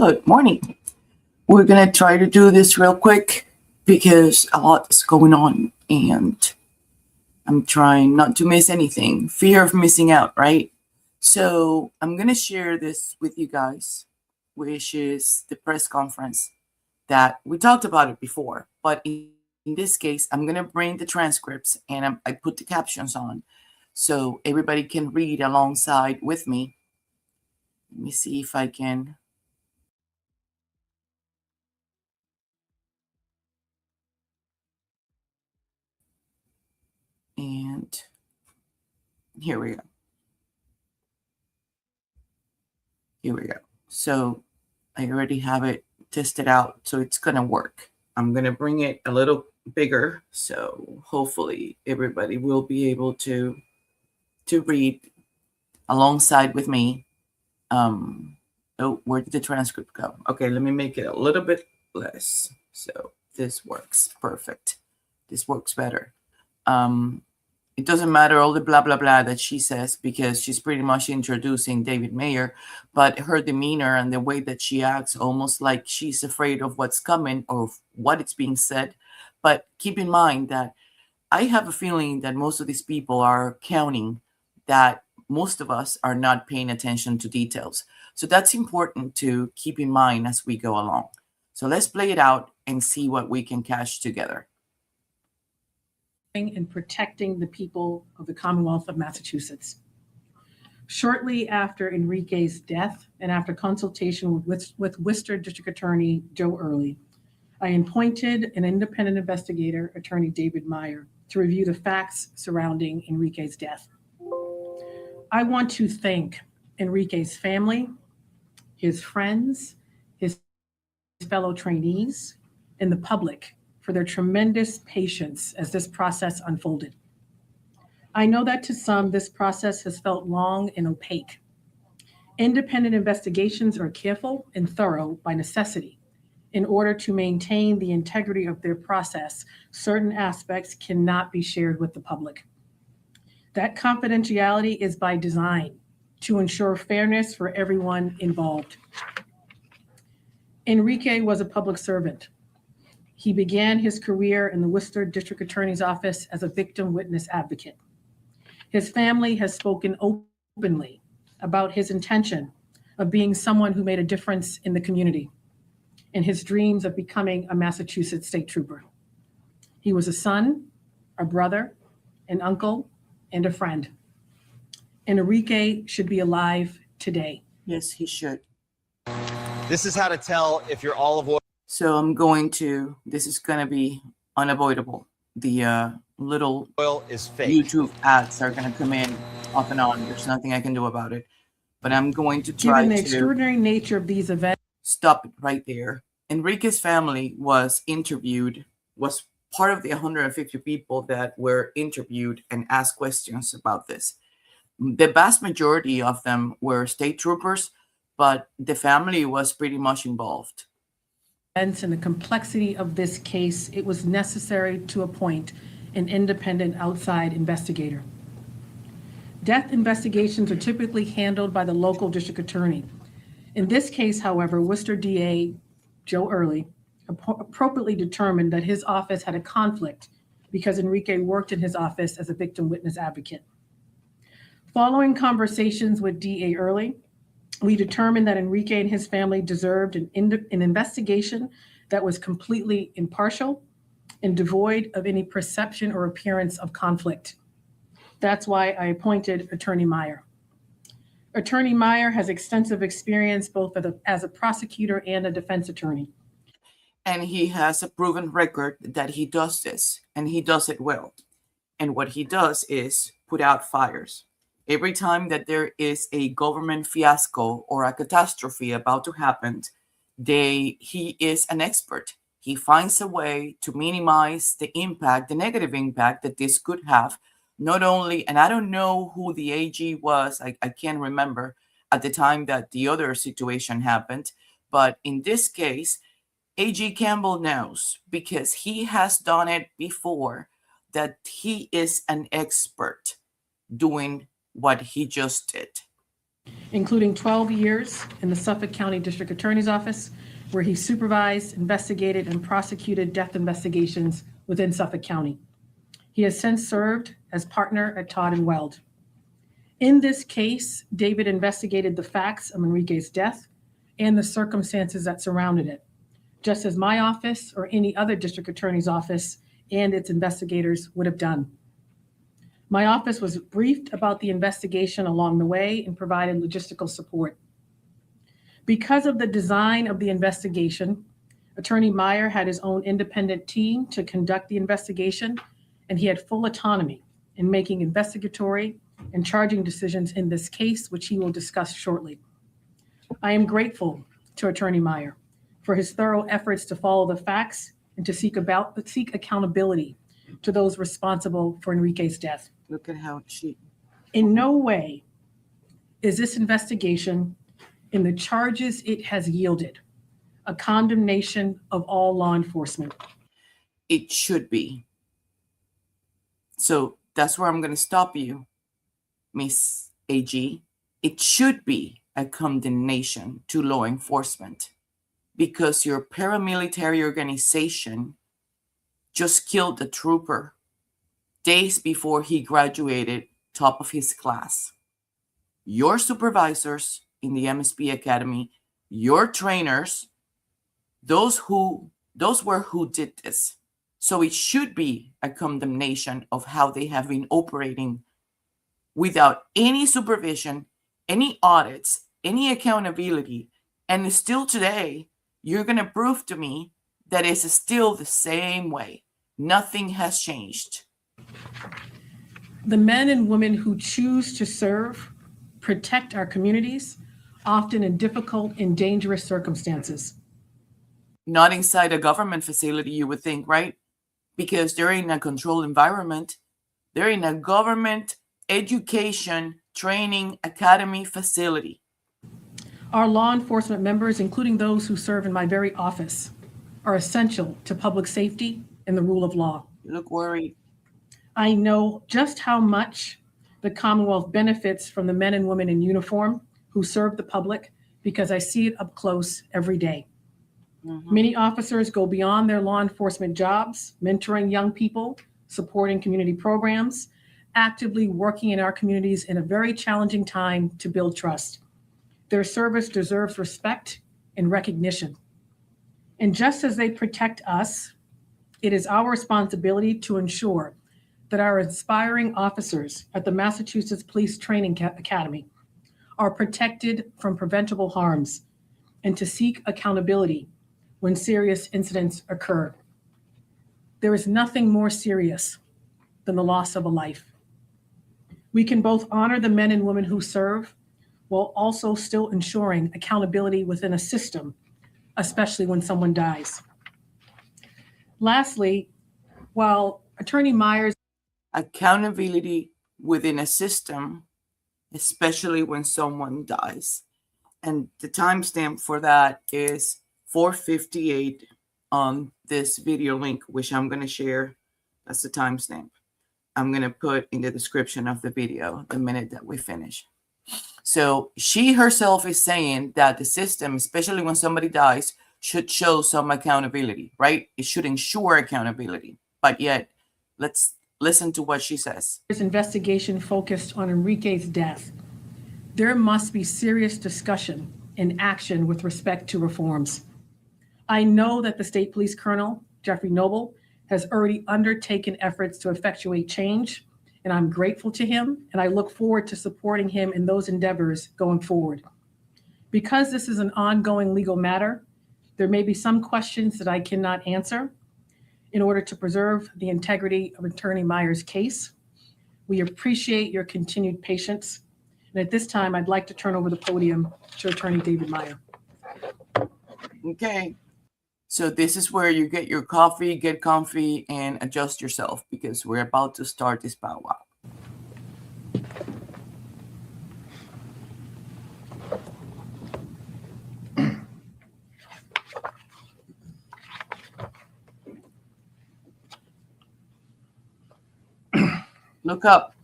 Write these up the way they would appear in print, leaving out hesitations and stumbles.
Good morning. We're going to try to do this real quick because a lot is going on and I'm trying not to miss anything. Fear of missing out, right? So I'm going to share this with you guys, which is the press conference that we talked about it before. But in this case, I'm going to bring the transcripts and I put the captions on so everybody can read alongside with me. Let me see if I can. And here we go. Here we go. So I already have it tested out, so it's going to work. I'm going to bring it a little bigger, so hopefully everybody will be able to read alongside with me. Oh, where did the transcript go? Okay, let me make it a little bit less. So this works perfect. This works better. It doesn't matter all the blah, blah, blah that she says because she's pretty much introducing David Mayer, but her demeanor and the way that she acts almost like she's afraid of what's coming or what it's being said. But keep in mind that I have a feeling that most of these people are counting that most of us are not paying attention to details. So that's important to keep in mind as we go along. So let's play it out and see what we can catch together. And protecting the people of the Commonwealth of Massachusetts. Shortly after Enrique's death and after consultation with Worcester District Attorney Joe Early, I appointed an independent investigator, Attorney David Meyer, to review the facts surrounding Enrique's death. I want to thank Enrique's family, his friends, his fellow trainees, and the public for their tremendous patience as this process unfolded. I know that to some, this process has felt long and opaque. Independent investigations are careful and thorough by necessity. In order to maintain the integrity of their process, certain aspects cannot be shared with the public. That confidentiality is by design to ensure fairness for everyone involved. Enrique was a public servant. He began his career in the Worcester District Attorney's Office as a victim witness advocate. His family has spoken openly about his intention of being someone who made a difference in the community and his dreams of becoming a Massachusetts state trooper. He was a son, a brother, an uncle, and a friend. And Enrique should be alive today. Yes, he should. This is how to tell if you're olive oil. So this is going to be unavoidable. The little Oil is fake. YouTube ads are going to come in off and on. There's nothing I can do about it. But I'm going to try Given the to extraordinary nature of these events. Stop it right there. Enrique's family was part of the 150 people that were interviewed and asked questions about this. The vast majority of them were state troopers, but the family was pretty much involved. And the complexity of this case, it was necessary to appoint an independent outside investigator. Death investigations are typically handled by the local district attorney. In this case, however, Worcester DA Joe Early appropriately determined that his office had a conflict because Enrique worked in his office as a victim witness advocate. Following conversations with DA Early, we determined that Enrique and his family deserved an investigation that was completely impartial and devoid of any perception or appearance of conflict. That's why I appointed Attorney Meyer. Attorney Meyer has extensive experience both as a prosecutor and a defense attorney. And he has a proven record that he does this, and he does it well. And what he does is put out fires. Every time that there is a government fiasco or a catastrophe about to happen, he is an expert. He finds a way to minimize the impact, the negative impact that this could have, not only, and I don't know who the AG was, I can't remember at the time that the other situation happened, but in this case, AG Campbell knows because he has done it before that he is an expert doing what he just did. including 12 years in the Suffolk County District Attorney's Office, where he supervised, investigated, and prosecuted death investigations within Suffolk County. He has since served as partner at Todd and Weld. In this case, David investigated the facts of Enrique's death and the circumstances that surrounded it, just as my office or any other district attorney's office and its investigators would have done. My office was briefed about the investigation along the way and provided logistical support. Because of the design of the investigation, Attorney Meyer had his own independent team to conduct the investigation, and he had full autonomy in making investigatory and charging decisions in this case, which he will discuss shortly. I am grateful to Attorney Meyer for his thorough efforts to follow the facts and to seek accountability to those responsible for Enrique's death. Look at how she. In no way is this investigation and the charges it has yielded a condemnation of all law enforcement. It should be. So that's where I'm going to stop you, Miss AG. It should be a condemnation to law enforcement because your paramilitary organization just killed a trooper days before he graduated top of his class. Your supervisors in the MSP Academy, your trainers, those were who did this. So it should be a condemnation of how they have been operating without any supervision, any audits, any accountability. And still today, you're going to prove to me that it's still the same way. Nothing has changed. The men and women who choose to serve protect our communities, often in difficult and dangerous circumstances. Not inside a government facility, you would think, right? Because they're in a controlled environment. They're in a government education training academy facility. Our law enforcement members, including those who serve in my very office, are essential to public safety and the rule of law. You look worried. I know just how much the Commonwealth benefits from the men and women in uniform who serve the public because I see it up close every day. Mm-hmm. Many officers go beyond their law enforcement jobs, mentoring young people, supporting community programs, actively working in our communities in a very challenging time to build trust. Their service deserves respect and recognition. And just as they protect us, it is our responsibility to ensure that our inspiring officers at the Massachusetts Police Training Academy are protected from preventable harms and to seek accountability when serious incidents occur. There is nothing more serious than the loss of a life. We can both honor the men and women who serve while also still ensuring accountability within a system, especially when someone dies. Lastly, while Attorney Meyer's accountability within a system, especially when someone dies. And the timestamp for that is 4:58 on this video link, which I'm going to share. That's the timestamp. I'm going to put in the description of the video the minute that we finish. So she herself is saying that the system, especially when somebody dies, should show some accountability, right? It should ensure accountability. But yet, let's listen to what she says. Investigation focused on Enrique's death. There must be serious discussion and action with respect to reforms. I know that the State Police Colonel, Jeffrey Noble, has already undertaken efforts to effectuate change, and I'm grateful to him, and I look forward to supporting him in those endeavors going forward. Because this is an ongoing legal matter, there may be some questions that I cannot answer in order to preserve the integrity of Attorney Meyer's case. We appreciate your continued patience. And at this time, I'd like to turn over the podium to Attorney David Meyer. Okay. So this is where you get your coffee, get comfy, and adjust yourself because we're about to start this powwow. Look up.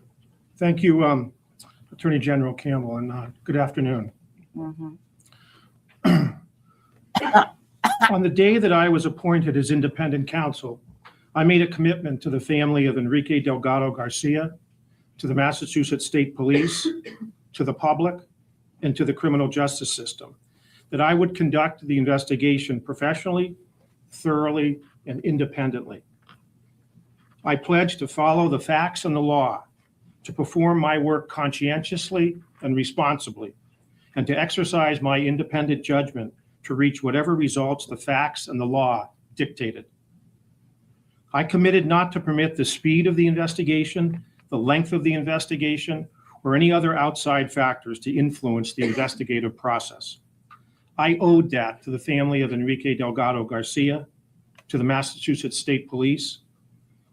Thank you, Attorney General Campbell, and good afternoon. Mhm. On the day that I was appointed as independent counsel, I made a commitment to the family of Enrique Delgado Garcia, to the Massachusetts State Police, to the public, and to the criminal justice system, that I would conduct the investigation professionally, thoroughly, and independently. I pledged to follow the facts and the law, to perform my work conscientiously and responsibly, and to exercise my independent judgment to reach whatever results the facts and the law dictated. I committed not to permit the speed of the investigation, the length of the investigation, or any other outside factors to influence the investigative process. I owed that to the family of Enrique Delgado Garcia, to the Massachusetts State Police,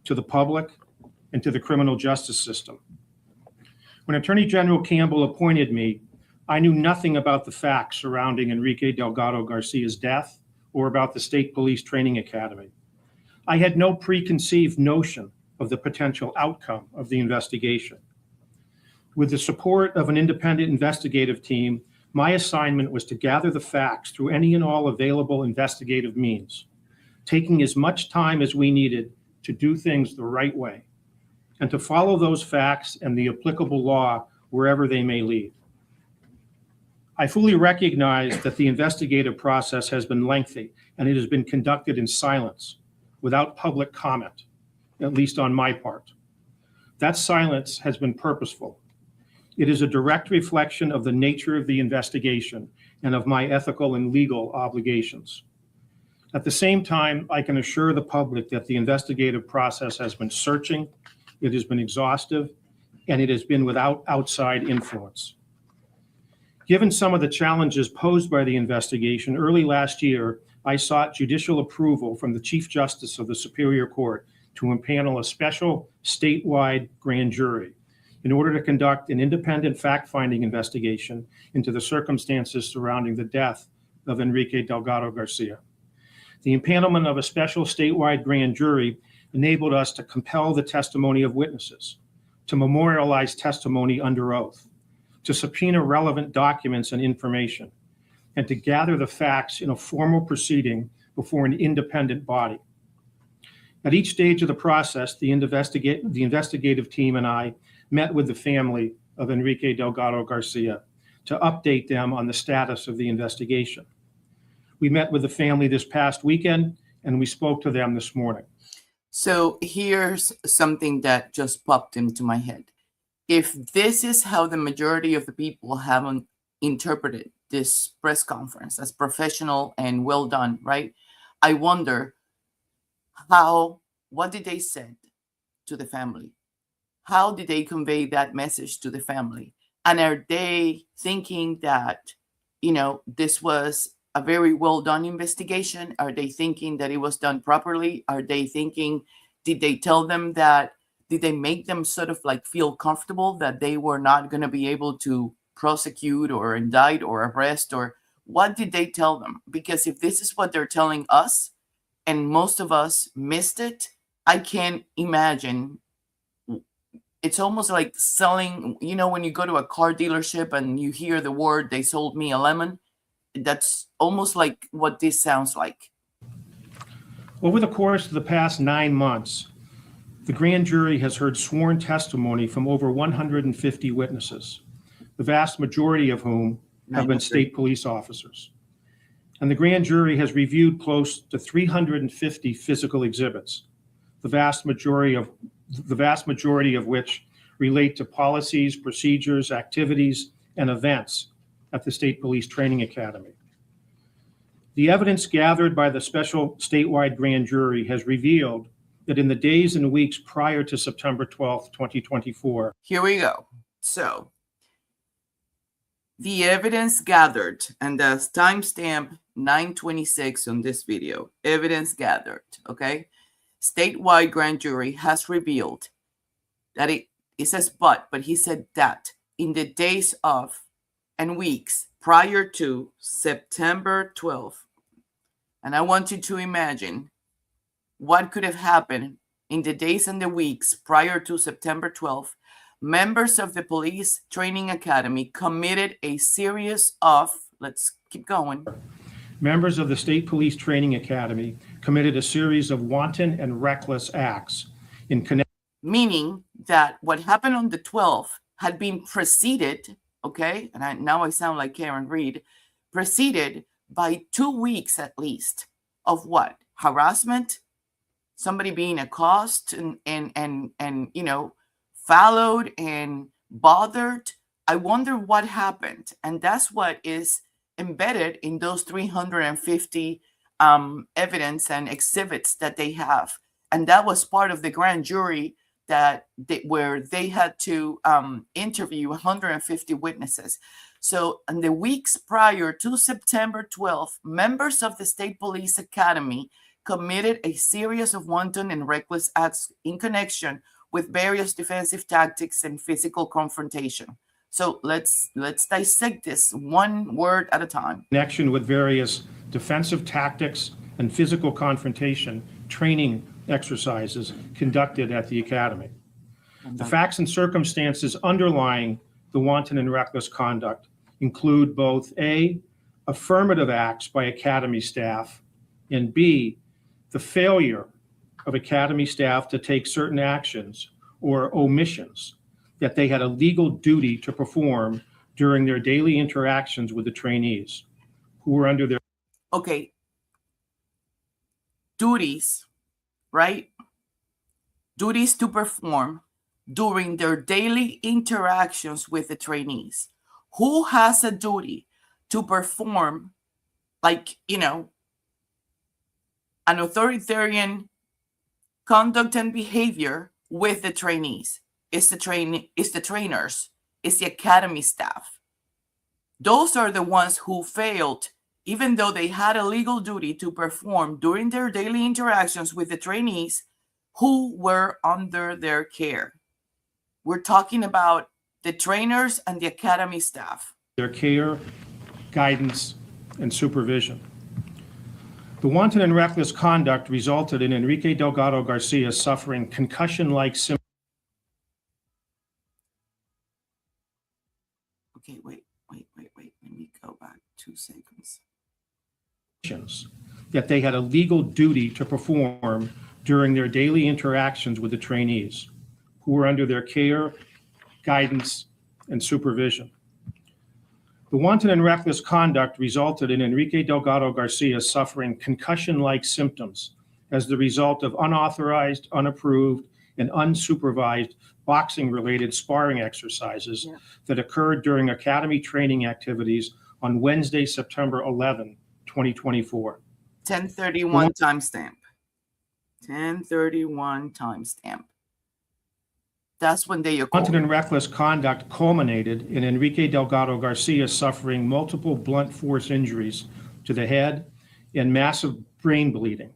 to the public, and to the criminal justice system. When Attorney General Campbell appointed me, I knew nothing about the facts surrounding Enrique Delgado Garcia's death or about the State Police Training Academy. I had no preconceived notion of the potential outcome of the investigation. With the support of an independent investigative team, my assignment was to gather the facts through any and all available investigative means, taking as much time as we needed to do things the right way, and to follow those facts and the applicable law wherever they may lead. I fully recognize that the investigative process has been lengthy and it has been conducted in silence, without public comment, at least on my part. That silence has been purposeful. It is a direct reflection of the nature of the investigation and of my ethical and legal obligations. At the same time, I can assure the public that the investigative process has been searching, it has been exhaustive, and it has been without outside influence. Given some of the challenges posed by the investigation, early last year, I sought judicial approval from the Chief Justice of the Superior Court to impanel a special statewide grand jury in order to conduct an independent fact-finding investigation into the circumstances surrounding the death of Enrique Delgado Garcia. The impanelment of a special statewide grand jury enabled us to compel the testimony of witnesses, to memorialize testimony under oath, to subpoena relevant documents and information, and to gather the facts in a formal proceeding before an independent body. At each stage of the process, the investigative team and I met with the family of Enrique Delgado Garcia to update them on the status of the investigation. We met with the family this past weekend, and we spoke to them this morning. So here's something that just popped into my head. If this is how the majority of the people have interpreted this press conference as professional and well done, right? I wonder what did they say to the family? How did they convey that message to the family? And are they thinking that, this was a very well done investigation? Are they thinking that it was done properly? Are they thinking, did they tell them that? Did they make them sort of like feel comfortable that they were not going to be able to prosecute or indict or arrest, or what did they tell them? Because if this is what they're telling us and most of us missed it, I can't imagine. It's almost like selling, when you go to a car dealership and you hear the word, they sold me a lemon. That's almost like what this sounds like. Over the course of the past 9 months, the grand jury has heard sworn testimony from over 150 witnesses, the vast majority of whom have been state police officers. And the grand jury has reviewed close to 350 physical exhibits, the vast majority of which relate to policies, procedures, activities, and events at the State Police Training Academy. The evidence gathered by the special statewide grand jury has revealed that in the days and weeks prior to September 12th, 2024. Here we go. So the evidence gathered, and the timestamp 9:26 on this video, evidence gathered, okay? Statewide grand jury has revealed that it says but he said that in the days of and weeks prior to September 12th, and I want you to imagine what could have happened in the days and the weeks prior to September 12th, members of the Police Training Academy committed a series of, let's keep going. Members of the State Police Training Academy committed a series of wanton and reckless acts in connection. Meaning that what happened on the 12th had been preceded, okay, and now I sound like Karen Reed, preceded by 2 weeks at least of what? Harassment, somebody being accosted and you know, followed and bothered. I wonder what happened. And that's what is embedded in those 350 evidence and exhibits that they have. And that was part of the grand jury where they had to interview 150 witnesses. So in the weeks prior to September 12th, members of the State Police Academy committed a series of wanton and reckless acts in connection with various defensive tactics and physical confrontation. So let's dissect this one word at a time. Connection with various defensive tactics and physical confrontation training exercises conducted at the academy. The facts and circumstances underlying the wanton and reckless conduct include both A, affirmative acts by academy staff, and B, the failure of academy staff to take certain actions or omissions that they had a legal duty to perform during their daily interactions with the trainees who were under their. Okay. Duties, right? Duties to perform during their daily interactions with the trainees. Who has a duty to perform, like, you know, an authoritarian conduct and behavior with the trainees? It's the trainers, it's the academy staff. Those are the ones who failed, even though they had a legal duty to perform during their daily interactions with the trainees who were under their care. We're talking about the trainers and the academy staff. Their care, guidance, and supervision. The wanton and reckless conduct resulted in Enrique Delgado Garcia suffering concussion-like symptoms. Okay, wait. Let me go back 2 seconds. That they had a legal duty to perform during their daily interactions with the trainees who were under their care, guidance, and supervision. The wanton and reckless conduct resulted in Enrique Delgado Garcia suffering concussion-like symptoms as the result of unauthorized, unapproved, and unsupervised boxing-related sparring exercises that occurred during academy training activities on Wednesday, September 11, 2024. 1031 timestamp. 1031 timestamp. That's when they occurred. Wanton and reckless conduct culminated in Enrique Delgado Garcia suffering multiple blunt force injuries to the head and massive brain bleeding.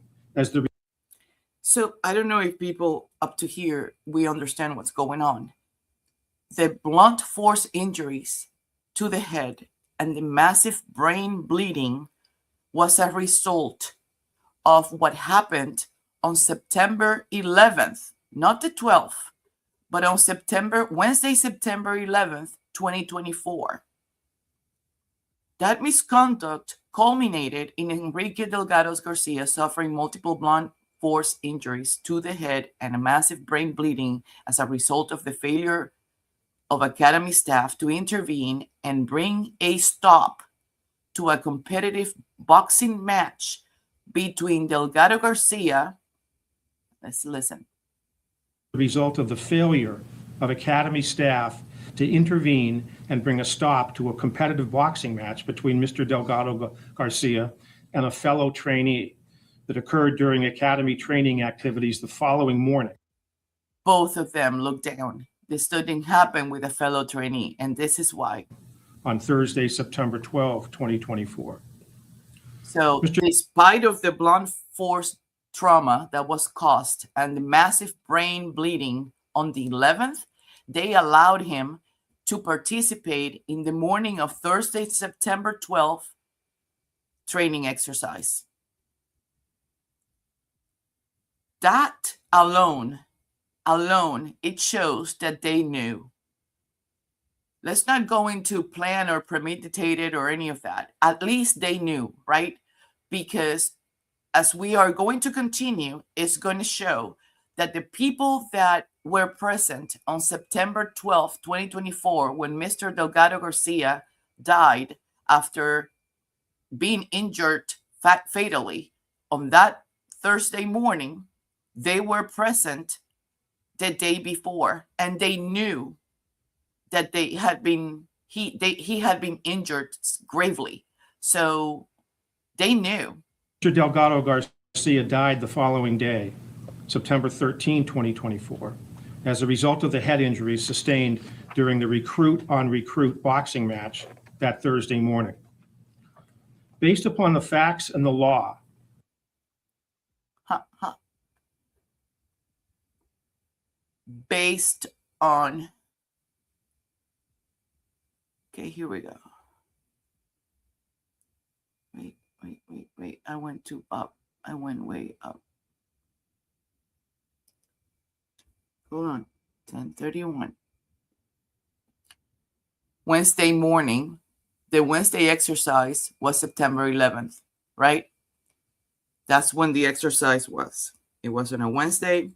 So I don't know if people up to here, we understand what's going on. The blunt force injuries to the head and the massive brain bleeding was a result of what happened on September 11th, not the 12th, but on Wednesday, September 11th, 2024. That misconduct culminated in Enrique Delgado Garcia suffering multiple blunt force injuries to the head and a massive brain bleeding as a result of the failure of academy staff to intervene and bring a stop to a competitive boxing match between Delgado Garcia. Let's listen. The result of the failure of academy staff to intervene and bring a stop to a competitive boxing match between Mr. Delgado Garcia and a fellow trainee that occurred during academy training activities the following morning. Both of them looked down. This didn't happen with a fellow trainee, and this is why. On Thursday, September 12, 2024. So despite of the blunt force trauma that was caused and the massive brain bleeding on the 11th, they allowed him to participate in the morning of Thursday, September 12th training exercise. That alone, it shows that they knew let's not go into plan or premeditated or any of that. At least they knew, right? Because as we are going to continue, it's going to show that the people that were present on September 12th, 2024, when Mr. Delgado Garcia died after being injured fatally on that Thursday morning, they were present the day before, and they knew that he had been injured gravely. So they knew. Mr. Delgado Garcia died the following day, September 13, 2024, as a result of the head injuries sustained during the recruit-on-recruit boxing match that Thursday morning. Based upon the facts and the law, based on, okay, here we go. Wait. I went too up. I went way up. Hold on. 10:31. Wednesday morning. The Wednesday exercise was September 11th, right? That's when the exercise was. It was on a Wednesday,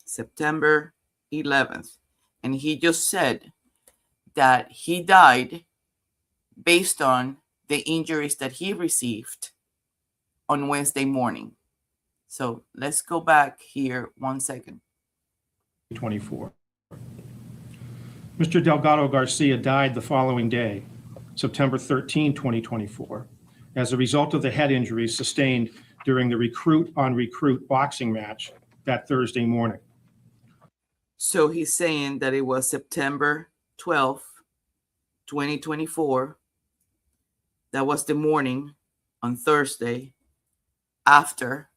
September 11th. And he just said that he died based on the injuries that he received on Wednesday morning. So let's go back here 1 second. 24. Mr. Delgado Garcia died the following day, September 13, 2024, as a result of the head injuries sustained during the recruit-on-recruit boxing match that Thursday morning. So he's saying that it was September 12th, 2024. That was the morning on Thursday after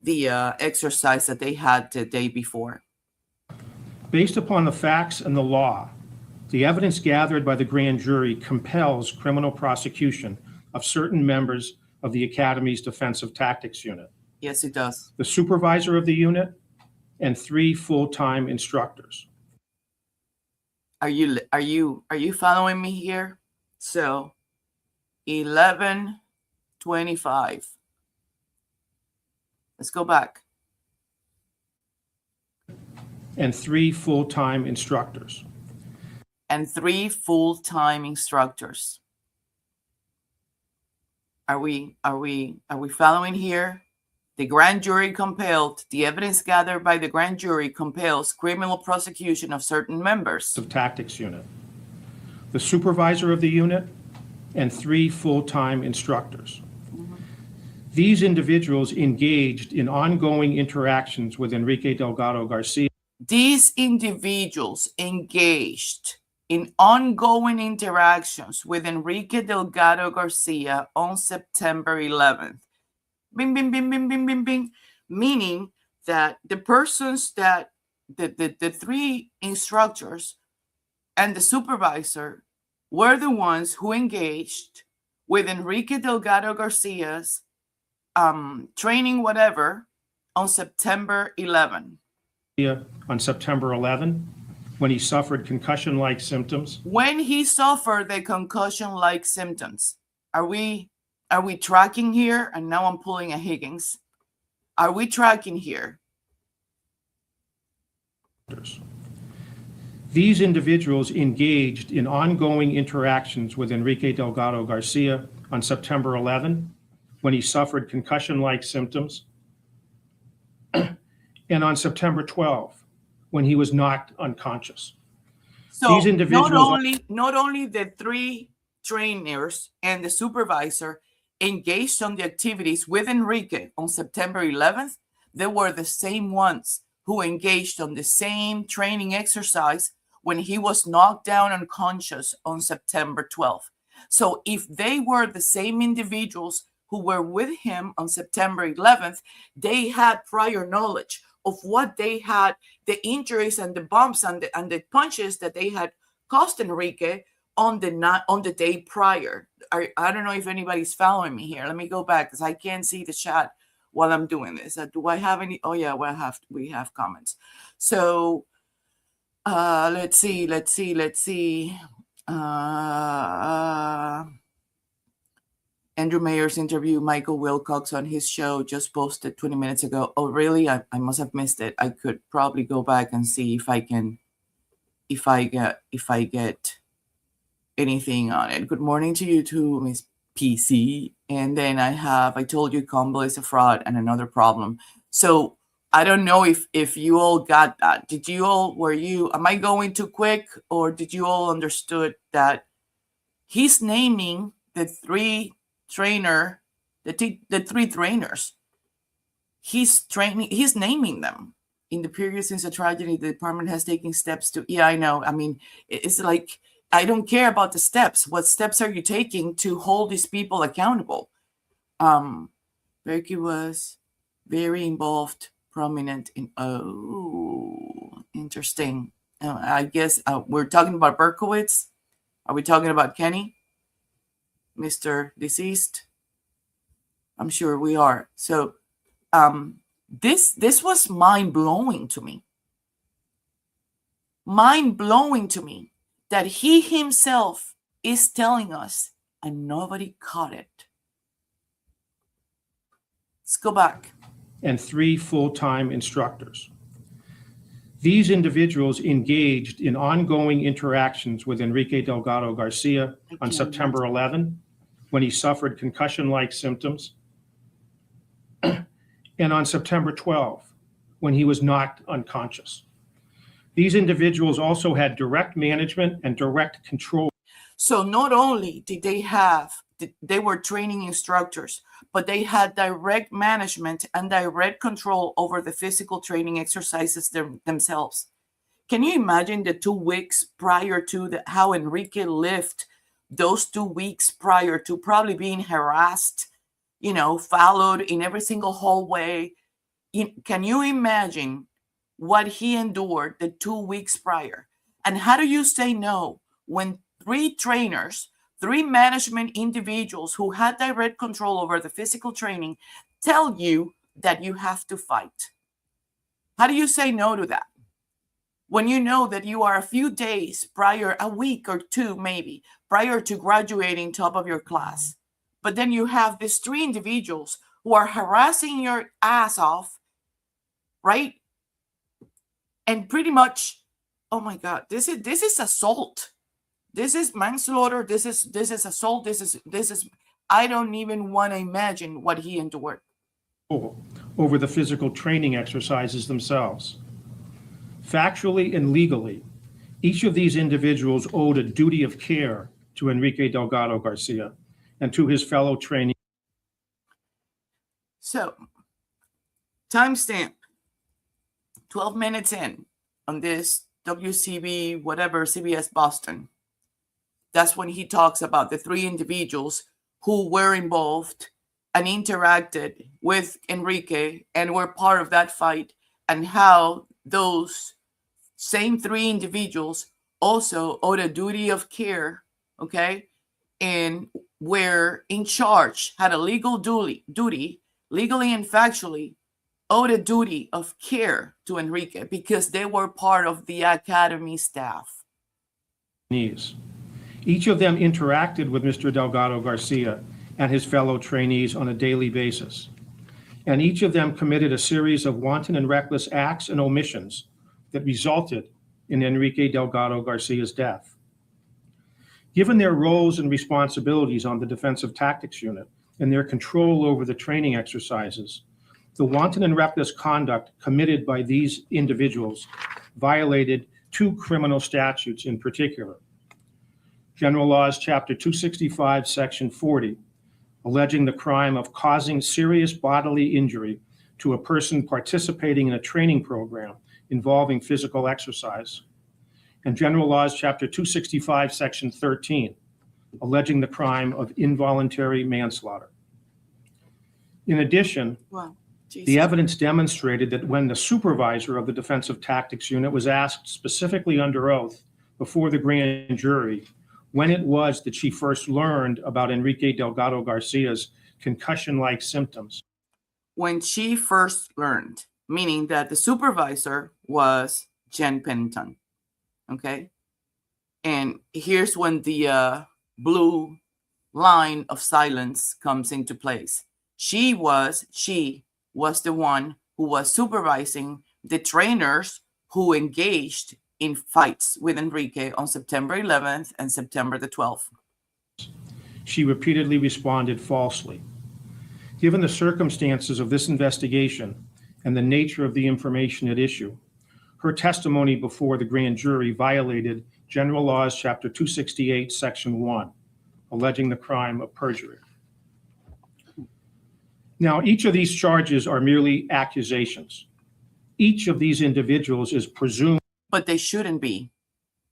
the exercise that they had the day before. Based upon the facts and the law, the evidence gathered by the grand jury compels criminal prosecution of certain members of the Academy's Defensive Tactics Unit, Yes, it does. the supervisor of the unit, and 3 full-time instructors. Are you following me here? So 11:25. Let's go back. And 3 full-time instructors. And 3 full-time instructors. Are we following here? The grand jury compelled, the evidence gathered by the grand jury compels criminal prosecution of certain members of Tactics Unit, the supervisor of the unit, and 3 full-time instructors. These individuals engaged in ongoing interactions with Enrique Delgado Garcia. These individuals engaged in ongoing interactions with Enrique Delgado Garcia on September 11th. Bing, bing, bing, bing, bing, bing, bing. Meaning that the persons that the 3 instructors and the supervisor were the ones who engaged with Enrique Delgado Garcia's training, whatever, on September 11. On September 11, when he suffered concussion-like symptoms. When he suffered the concussion-like symptoms. Are we tracking here? And now I'm pulling a Higgins. Are we tracking here? These individuals engaged in ongoing interactions with Enrique Delgado Garcia on September 11, when he suffered concussion-like symptoms, and on September 12, when he was knocked unconscious. So these individuals not only the 3 trainers and the supervisor engaged on the activities with Enrique on September 11th, they were the same ones who engaged on the same training exercise when he was knocked down unconscious on September 12th. So if they were the same individuals who were with him on September 11th, they had prior knowledge of what they had, the injuries and the bumps and the punches that they had caused Enrique on the day prior. I don't know if anybody's following me here. Let me go back because I can't see the chat while I'm doing this. Do I have any? Oh yeah, we have comments. So let's see. Andrew Mayer's interview, Michael Wilcox on his show just posted 20 minutes ago. Oh, really? I must have missed it. I could probably go back and see if I get anything on it. Good morning to you too, Miss PC. And then I told you Combo is a fraud and another problem. So I don't know if you all got that. Am I going too quick, or did you all understood that he's naming the three trainers? He's naming them. In the period since the tragedy, the department has taken steps to, I know. I mean, it's like, I don't care about the steps. What steps are you taking to hold these people accountable? Berkey was very involved, prominent in, interesting. I guess we're talking about Berkowitz. Are we talking about Kenny? Mr. Deceased? I'm sure we are. So this was mind-blowing to me. Mind-blowing to me that he himself is telling us and nobody caught it. Let's go back. And 3 full-time instructors. These individuals engaged in ongoing interactions with Enrique Delgado Garcia on September 11, when he suffered concussion-like symptoms, and on September 12, when he was knocked unconscious. These individuals also had direct management and direct control. So not only did they were training instructors, but they had direct management and direct control over the physical training exercises themselves. Can you imagine the 2 weeks prior to how Enrique lived those 2 weeks prior to probably being harassed, followed in every single hallway? Can you imagine what he endured the 2 weeks prior? And how do you say no when 3 trainers, 3 management individuals who had direct control over the physical training tell you that you have to fight? How do you say no to that? When you know that you are a few days prior, a week or 2 maybe, prior to graduating top of your class, but then you have these 3 individuals who are harassing your ass off, right? And pretty much, oh my God, this is assault. This is manslaughter. This is assault. This is. I don't even want to imagine what he endured. Over the physical training exercises themselves. Factually and legally, each of these individuals owed a duty of care to Enrique Delgado Garcia and to his fellow trainees. So, timestamp, 12 minutes in on this WCB, whatever, CBS Boston. That's when he talks about the 3 individuals who were involved and interacted with Enrique and were part of that fight, and how those same 3 individuals also owed a duty of care, okay, and were in charge, had a legal duty, legally and factually, owed a duty of care to Enrique because they were part of the academy staff. Each of them interacted with Mr. Delgado Garcia and his fellow trainees on a daily basis. And each of them committed a series of wanton and reckless acts and omissions that resulted in Enrique Delgado Garcia's death. Given their roles and responsibilities on the Defensive Tactics Unit and their control over the training exercises, the wanton and reckless conduct committed by these individuals violated 2 criminal statutes in particular. General Laws, Chapter 265, Section 40, alleging the crime of causing serious bodily injury to a person participating in a training program involving physical exercise. And General Laws, Chapter 265, Section 13, alleging the crime of involuntary manslaughter. In addition, the evidence demonstrated that when the supervisor of the Defensive Tactics Unit was asked specifically under oath before the grand jury when it was that she first learned about Enrique Delgado Garcia's concussion-like symptoms. When she first learned, meaning that the supervisor was Jen Pennington, okay? And here's when the blue line of silence comes into place. She was the one who was supervising the trainers who engaged in fights with Enrique on September 11th and September the 12th. She repeatedly responded falsely. Given the circumstances of this investigation and the nature of the information at issue, her testimony before the grand jury violated General Laws, Chapter 268, Section 1, alleging the crime of perjury. Now, each of these charges are merely accusations. Each of these individuals is presumed. But they shouldn't be,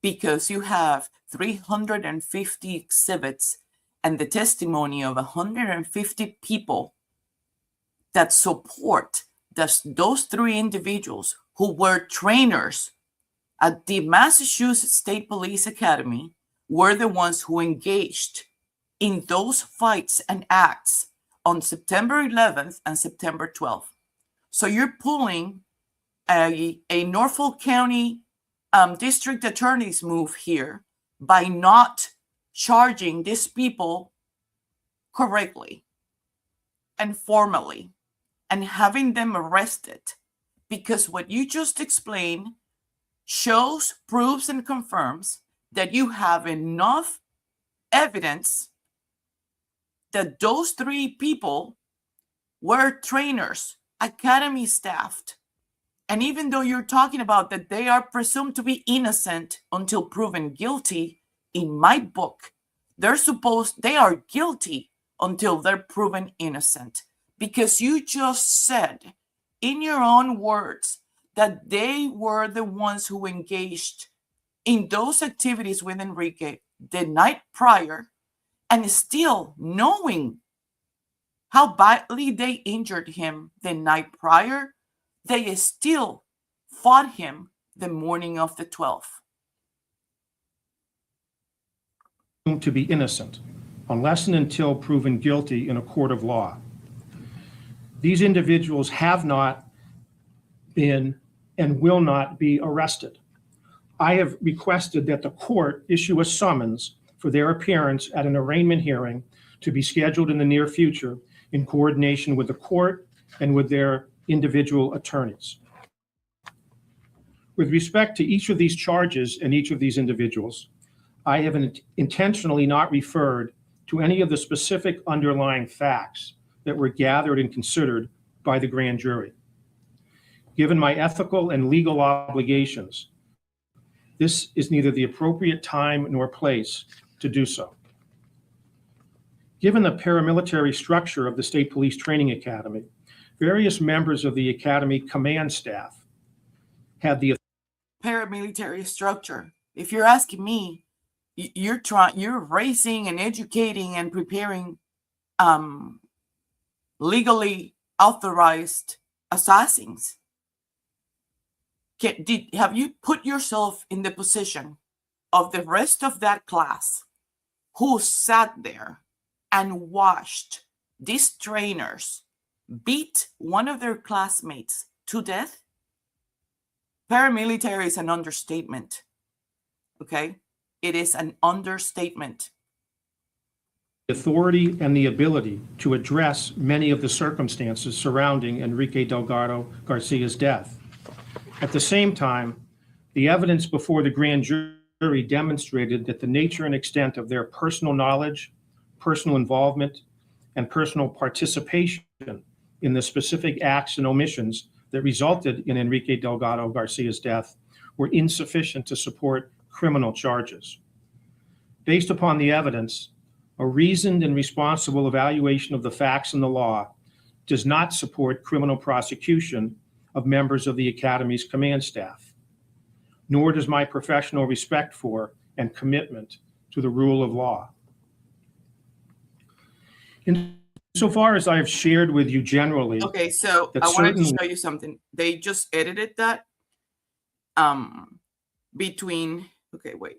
because you have 350 exhibits and the testimony of 150 people that support those three individuals who were trainers at the Massachusetts State Police Academy were the ones who engaged in those fights and acts on September 11th and September 12th. So you're pulling a Norfolk County district attorney's move here by not charging these people correctly and formally and having them arrested, because what you just explained shows, proves, and confirms that you have enough evidence that those three people were trainers, academy staffed. And even though you're talking about that they are presumed to be innocent until proven guilty, in my book, they are guilty until they're proven innocent. Because you just said in your own words that they were the ones who engaged in those activities with Enrique the night prior, and still knowing how badly they injured him the night prior, they still fought him the morning of the 12th. To be innocent, unless and until proven guilty in a court of law. These individuals have not been and will not be arrested. I have requested that the court issue a summons for their appearance at an arraignment hearing to be scheduled in the near future in coordination with the court and with their individual attorneys. With respect to each of these charges and each of these individuals, I have intentionally not referred to any of the specific underlying facts that were gathered and considered by the grand jury. Given my ethical and legal obligations, this is neither the appropriate time nor place to do so. Given the paramilitary structure of the State Police Training Academy, various members of the Academy command staff had the paramilitary structure. If you're asking me, you're raising and educating and preparing legally authorized assassins. Have you put yourself in the position of the rest of that class who sat there and watched these trainers beat one of their classmates to death? Paramilitary is an understatement. Okay? It is an understatement. Authority and the ability to address many of the circumstances surrounding Enrique Delgado Garcia's death. At the same time, the evidence before the grand jury demonstrated that the nature and extent of their personal knowledge, personal involvement, and personal participation in the specific acts and omissions that resulted in Enrique Delgado Garcia's death were insufficient to support criminal charges. Based upon the evidence, a reasoned and responsible evaluation of the facts and the law does not support criminal prosecution of members of the Academy's command staff, nor does my professional respect for and commitment to the rule of law. Insofar as I have shared with you generally. Okay, so I wanted to show you something. They just edited that between, okay, wait,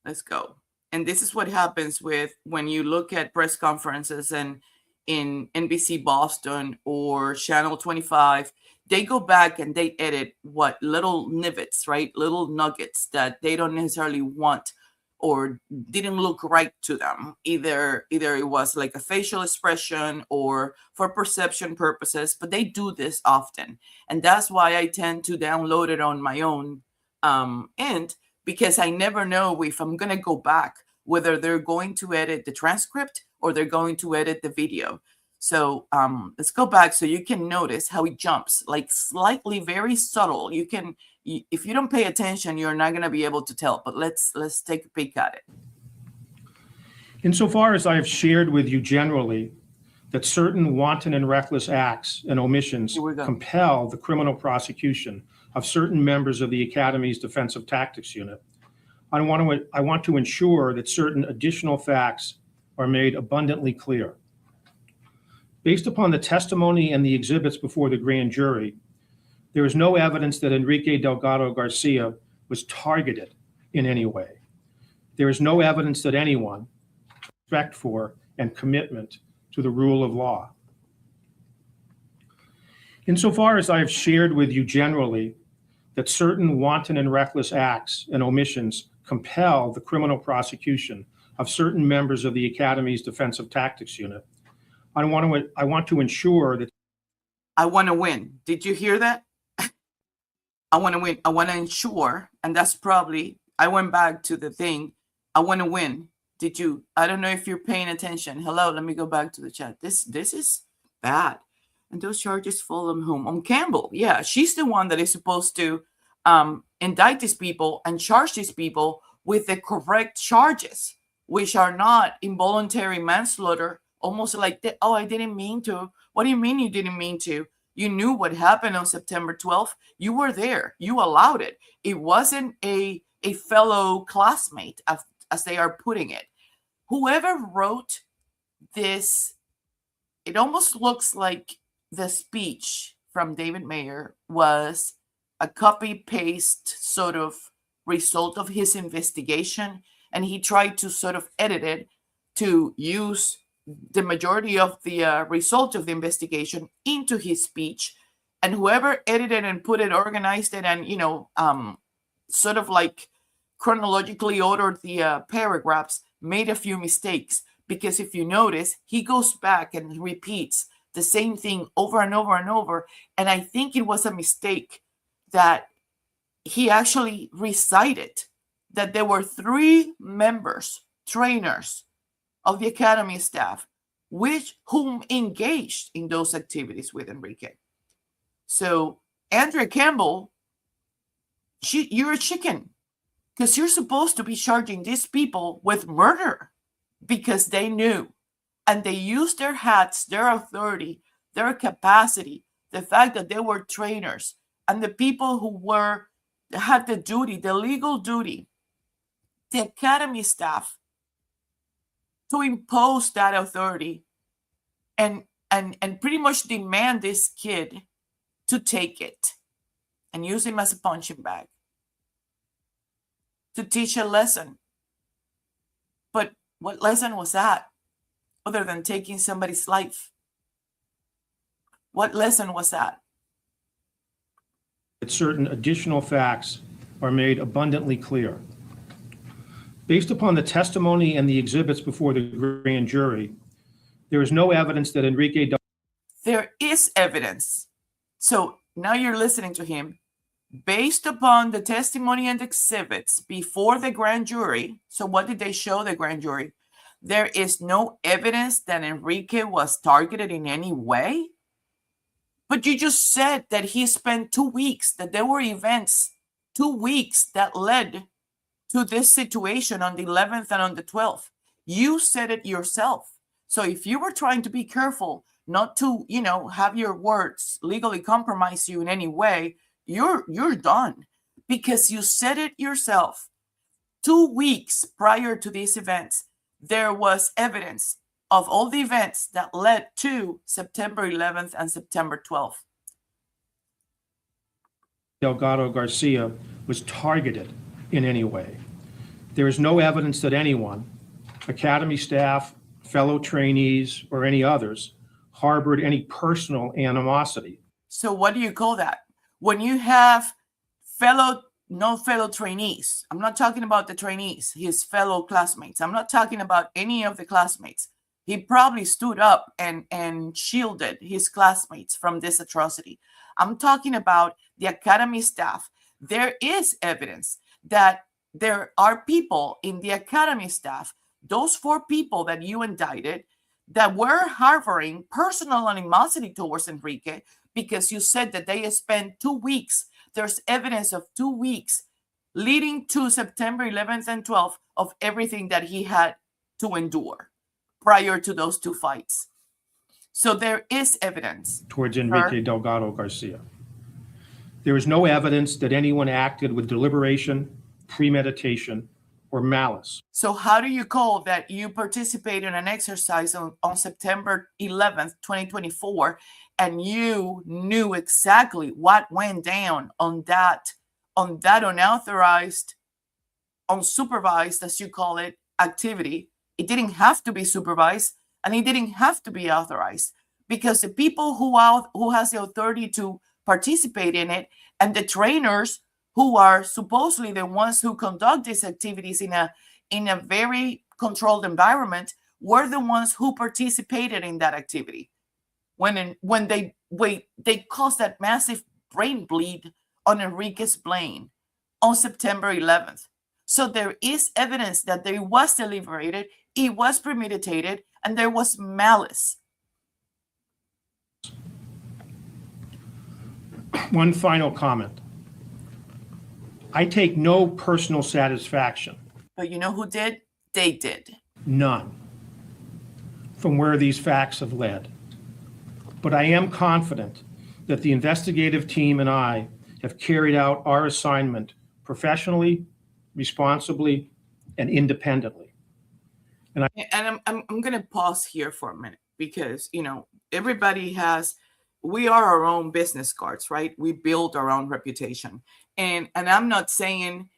let's go. And this is what happens with when you look at press conferences and in NBC Boston or Channel 25, they go back and they edit what little nivets, right? Little nuggets that they don't necessarily want or didn't look right to them. Either it was like a facial expression or for perception purposes, but they do this often. And that's why I tend to download it on my own end, because I never know if I'm going to go back, whether they're going to edit the transcript or they're going to edit the video. So let's go back so you can notice how it jumps, like slightly, very subtle. You can, if you don't pay attention, you're not going to be able to tell. But let's take a peek at it. Insofar as I have shared with you generally that certain wanton and reckless acts and omissions compel the criminal prosecution of certain members of the Academy's Defensive Tactics Unit, I want to ensure that certain additional facts are made abundantly clear. Based upon the testimony and the exhibits before the grand jury, there is no evidence that Enrique Delgado Garcia was targeted in any way. There is no evidence that anyone, respect for and commitment to the rule of law. Insofar as I have shared with you generally that certain wanton and reckless acts and omissions compel the criminal prosecution of certain members of the Academy's Defensive Tactics Unit, I want to ensure that I want to win. Did you hear that? I want to win. I want to ensure, and that's probably, I went back to the thing. I want to win. Did you? I don't know if you're paying attention. Hello, let me go back to the chat. This is bad. And those charges fall on whom? On Campbell. Yeah, she's the one that is supposed to indict these people and charge these people with the correct charges, which are not involuntary manslaughter. Almost like, oh, I didn't mean to. What do you mean you didn't mean to? You knew what happened on September 12th. You were there. You allowed it. It wasn't a fellow classmate, as they are putting it. Whoever wrote this, it almost looks like the speech from David Mayer was a copy-paste sort of result of his investigation, and he tried to sort of edit it to use the majority of the result of the investigation into his speech, and whoever edited and put it, organized it, and sort of like chronologically ordered the paragraphs, made a few mistakes. Because if you notice, he goes back and repeats the same thing over and over and over, and I think it was a mistake that he actually recited that there were 3 members, trainers of the Academy staff, whom engaged in those activities with Enrique. So, Andrea Campbell, you're a chicken, because you're supposed to be charging these people with murder because they knew, and they used their hats, their authority, their capacity, the fact that they were trainers, and the people who had the duty, the legal duty, the Academy staff, to impose that authority and pretty much demand this kid to take it and use him as a punching bag to teach a lesson. But what lesson was that, other than taking somebody's life? What lesson was that? that certain additional facts are made abundantly clear. Based upon the testimony and the exhibits before the grand jury, there is no evidence that Enrique... There is evidence. So now you're listening to him. Based upon the testimony and exhibits before the grand jury, so what did they show the grand jury? There is no evidence that Enrique was targeted in any way. But you just said that he spent 2 weeks, that there were events, 2 weeks that led to this situation on the 11th and on the 12th. You said it yourself. So if you were trying to be careful not to, have your words legally compromise you in any way, you're done, because you said it yourself. 2 weeks prior to these events, there was evidence of all the events that led to September 11th and September 12th. Delgado Garcia was targeted in any way. There is no evidence that anyone, Academy staff, fellow trainees, or any others, harbored any personal animosity. So what do you call that? When you have fellow trainees, I'm not talking about the trainees, his fellow classmates. I'm not talking about any of the classmates. He probably stood up and shielded his classmates from this atrocity. I'm talking about the academy staff. There is evidence that there are people in the academy staff, those 4 people that you indicted, that were harboring personal animosity towards Enrique because you said that they spent 2 weeks. There's evidence of 2 weeks leading to September 11th and 12th of everything that he had to endure prior to those 2 fights. So there is evidence. Towards Enrique Delgado Garcia. There is no evidence that anyone acted with deliberation, premeditation, or malice. So how do you call that you participated in an exercise on September 11th, 2024, and you knew exactly what went down on that unauthorized, unsupervised, as you call it, activity? It didn't have to be supervised, and it didn't have to be authorized, because the people who has the authority to participate in it, and the trainers who are supposedly the ones who conduct these activities in a very controlled environment, were the ones who participated in that activity. When they caused that massive brain bleed on Enrique's brain on September 11th. So there is evidence that there was deliberated, it was premeditated, and there was malice. One final comment. I take no personal satisfaction. But you know who did? They did. None. From where these facts have led. But I am confident that the investigative team and I have carried out our assignment professionally, responsibly, and independently. And I'm going to pause here for a minute because, everybody we are our own business cards, right? We build our own reputation. And I'm not saying,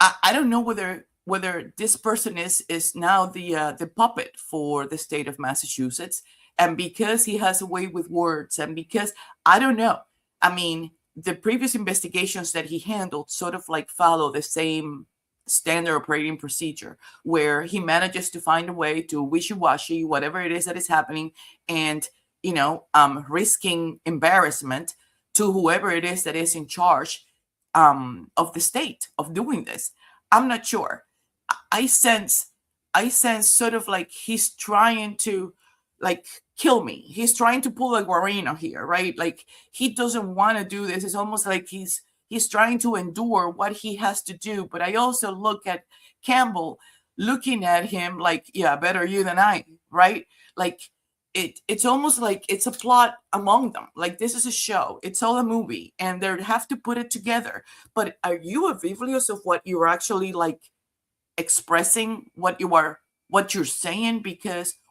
I don't know whether this person is now the puppet for the state of Massachusetts, and because he has a way with words, and because I don't know. I mean, the previous investigations that he handled sort of like follow the same standard operating procedure, where he manages to find a way to wishy-washy whatever it is that is happening, and risking embarrassment to whoever it is that is in charge of the state of doing this. I'm not sure. I sense sort of like he's trying to kill me. He's trying to pull a Guarino here, right? Like he doesn't want to do this. It's almost like he's trying to endure what he has to do. But I also look at Campbell looking at him like, yeah, better you than I, right? Like it's almost like it's a plot among them. Like this is a show. It's all a movie, and they have to put it together. But are you oblivious of what you're actually expressing, what you're saying?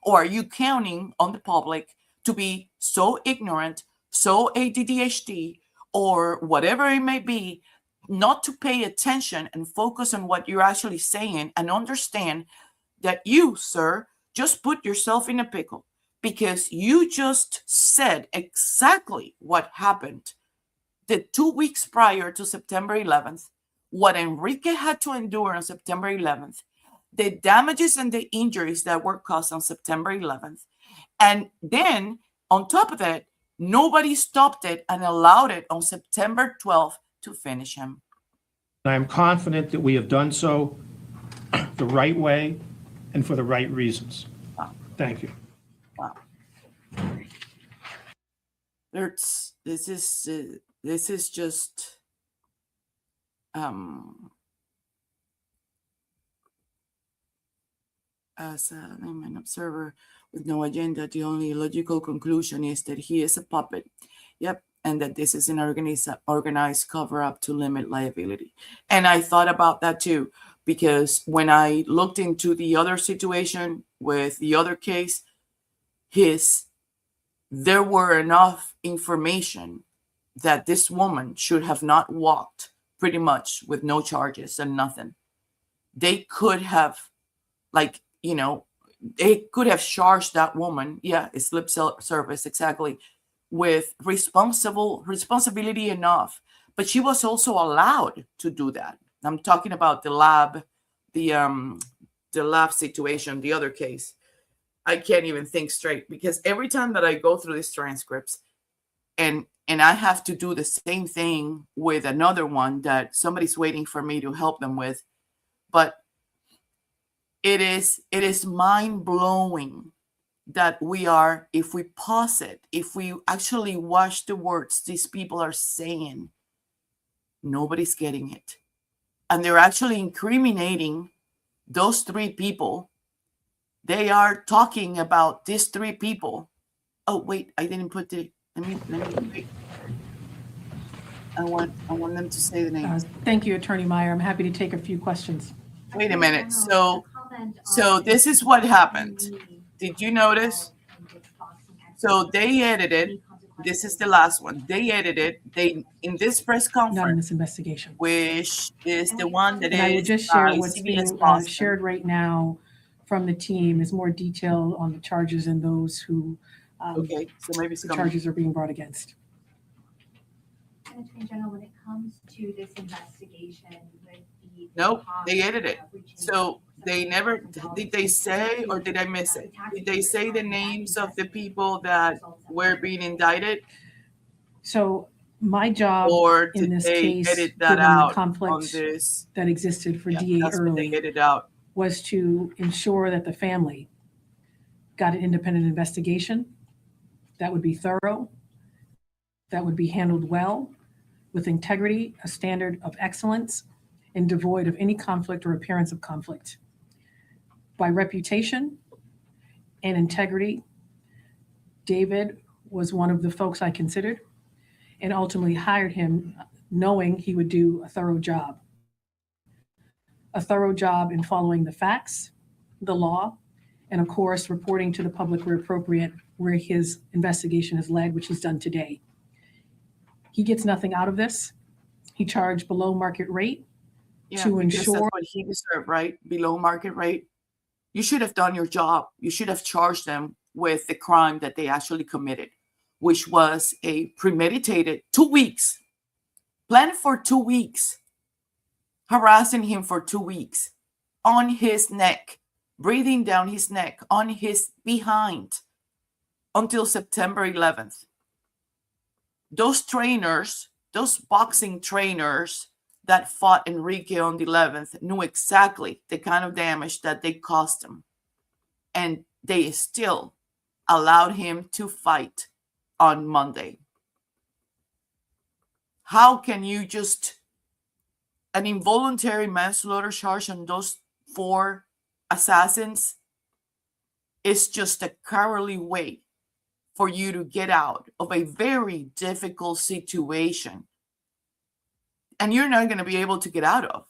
Or are you counting on the public to be so ignorant, so ADHD, or whatever it may be, not to pay attention and focus on what you're actually saying, and understand that you, sir, just put yourself in a pickle, because you just said exactly what happened the 2 weeks prior to September 11th, what Enrique had to endure on September 11th, the damages and the injuries that were caused on September 11th. And then on top of that, nobody stopped it and allowed it on September 12th to finish him. I am confident that we have done so the right way and for the right reasons. Wow. Thank you. Wow. This is just as an observer with no agenda, the only logical conclusion is that he is a puppet. Yep. And that this is an organized cover-up to limit liability. And I thought about that too, because when I looked into the other situation with the other case, there were enough information that this woman should have not walked pretty much with no charges and nothing. They could have, they could have charged that woman, yeah, it's lip service, exactly, with responsibility enough. But she was also allowed to do that. I'm talking about the lab situation, the other case. I can't even think straight because every time that I go through these transcripts and I have to do the same thing with another one that somebody's waiting for me to help them with, but it is mind-blowing that we are, if we pause it, if we actually watch the words these people are saying, nobody's getting it. And they're actually incriminating those three people. They are talking about these three people. Oh, wait, I didn't put the, let me wait. I want them to say the names. Thank you, Attorney Meyer. I'm happy to take a few questions. Wait a minute. So this is what happened. Did you notice? So they edited. This is the last one. They edited. They in this press Not in conference, this investigation. which is the one that And I will is just share by what's being CBS Boston. shared right now from the team is more detail on the charges and those who Okay, so maybe it's the coming. charges are being brought against. Attorney General, when it comes to this investigation with the Nope, they edited it. reaching So they never did. They say, or did I miss it? Did they say the names of the people that were being indicted, So my job or in did this they case, edit that given the out on conflicts this? that existed for Yeah, DA that's what they Early, edited out. was to ensure that the family got an independent investigation that would be thorough, that would be handled well, with integrity, a standard of excellence, and devoid of any conflict or appearance of conflict. By reputation and integrity, David was one of the folks I considered and ultimately hired him knowing he would do a thorough job. A thorough job in following the facts, the law, and of course, reporting to the public where appropriate, where his investigation has led, which he's done today. He gets nothing out of this. He charged below market rate Yeah, to because that's ensure what he deserved, right? Below market rate. You should have done your job. You should have charged them with the crime that they actually committed, which was a premeditated 2 weeks, planned for 2 weeks, harassing him for 2 weeks, on his neck, breathing down his neck, on his behind, until September 11th. Those trainers, those boxing trainers that fought Enrique on the 11th knew exactly the kind of damage that they caused him. And they still allowed him to fight on Monday. How can you just, an involuntary manslaughter charge on those 4 assassins is just a cowardly way for you to get out of a very difficult situation. And you're not going to be able to get out of.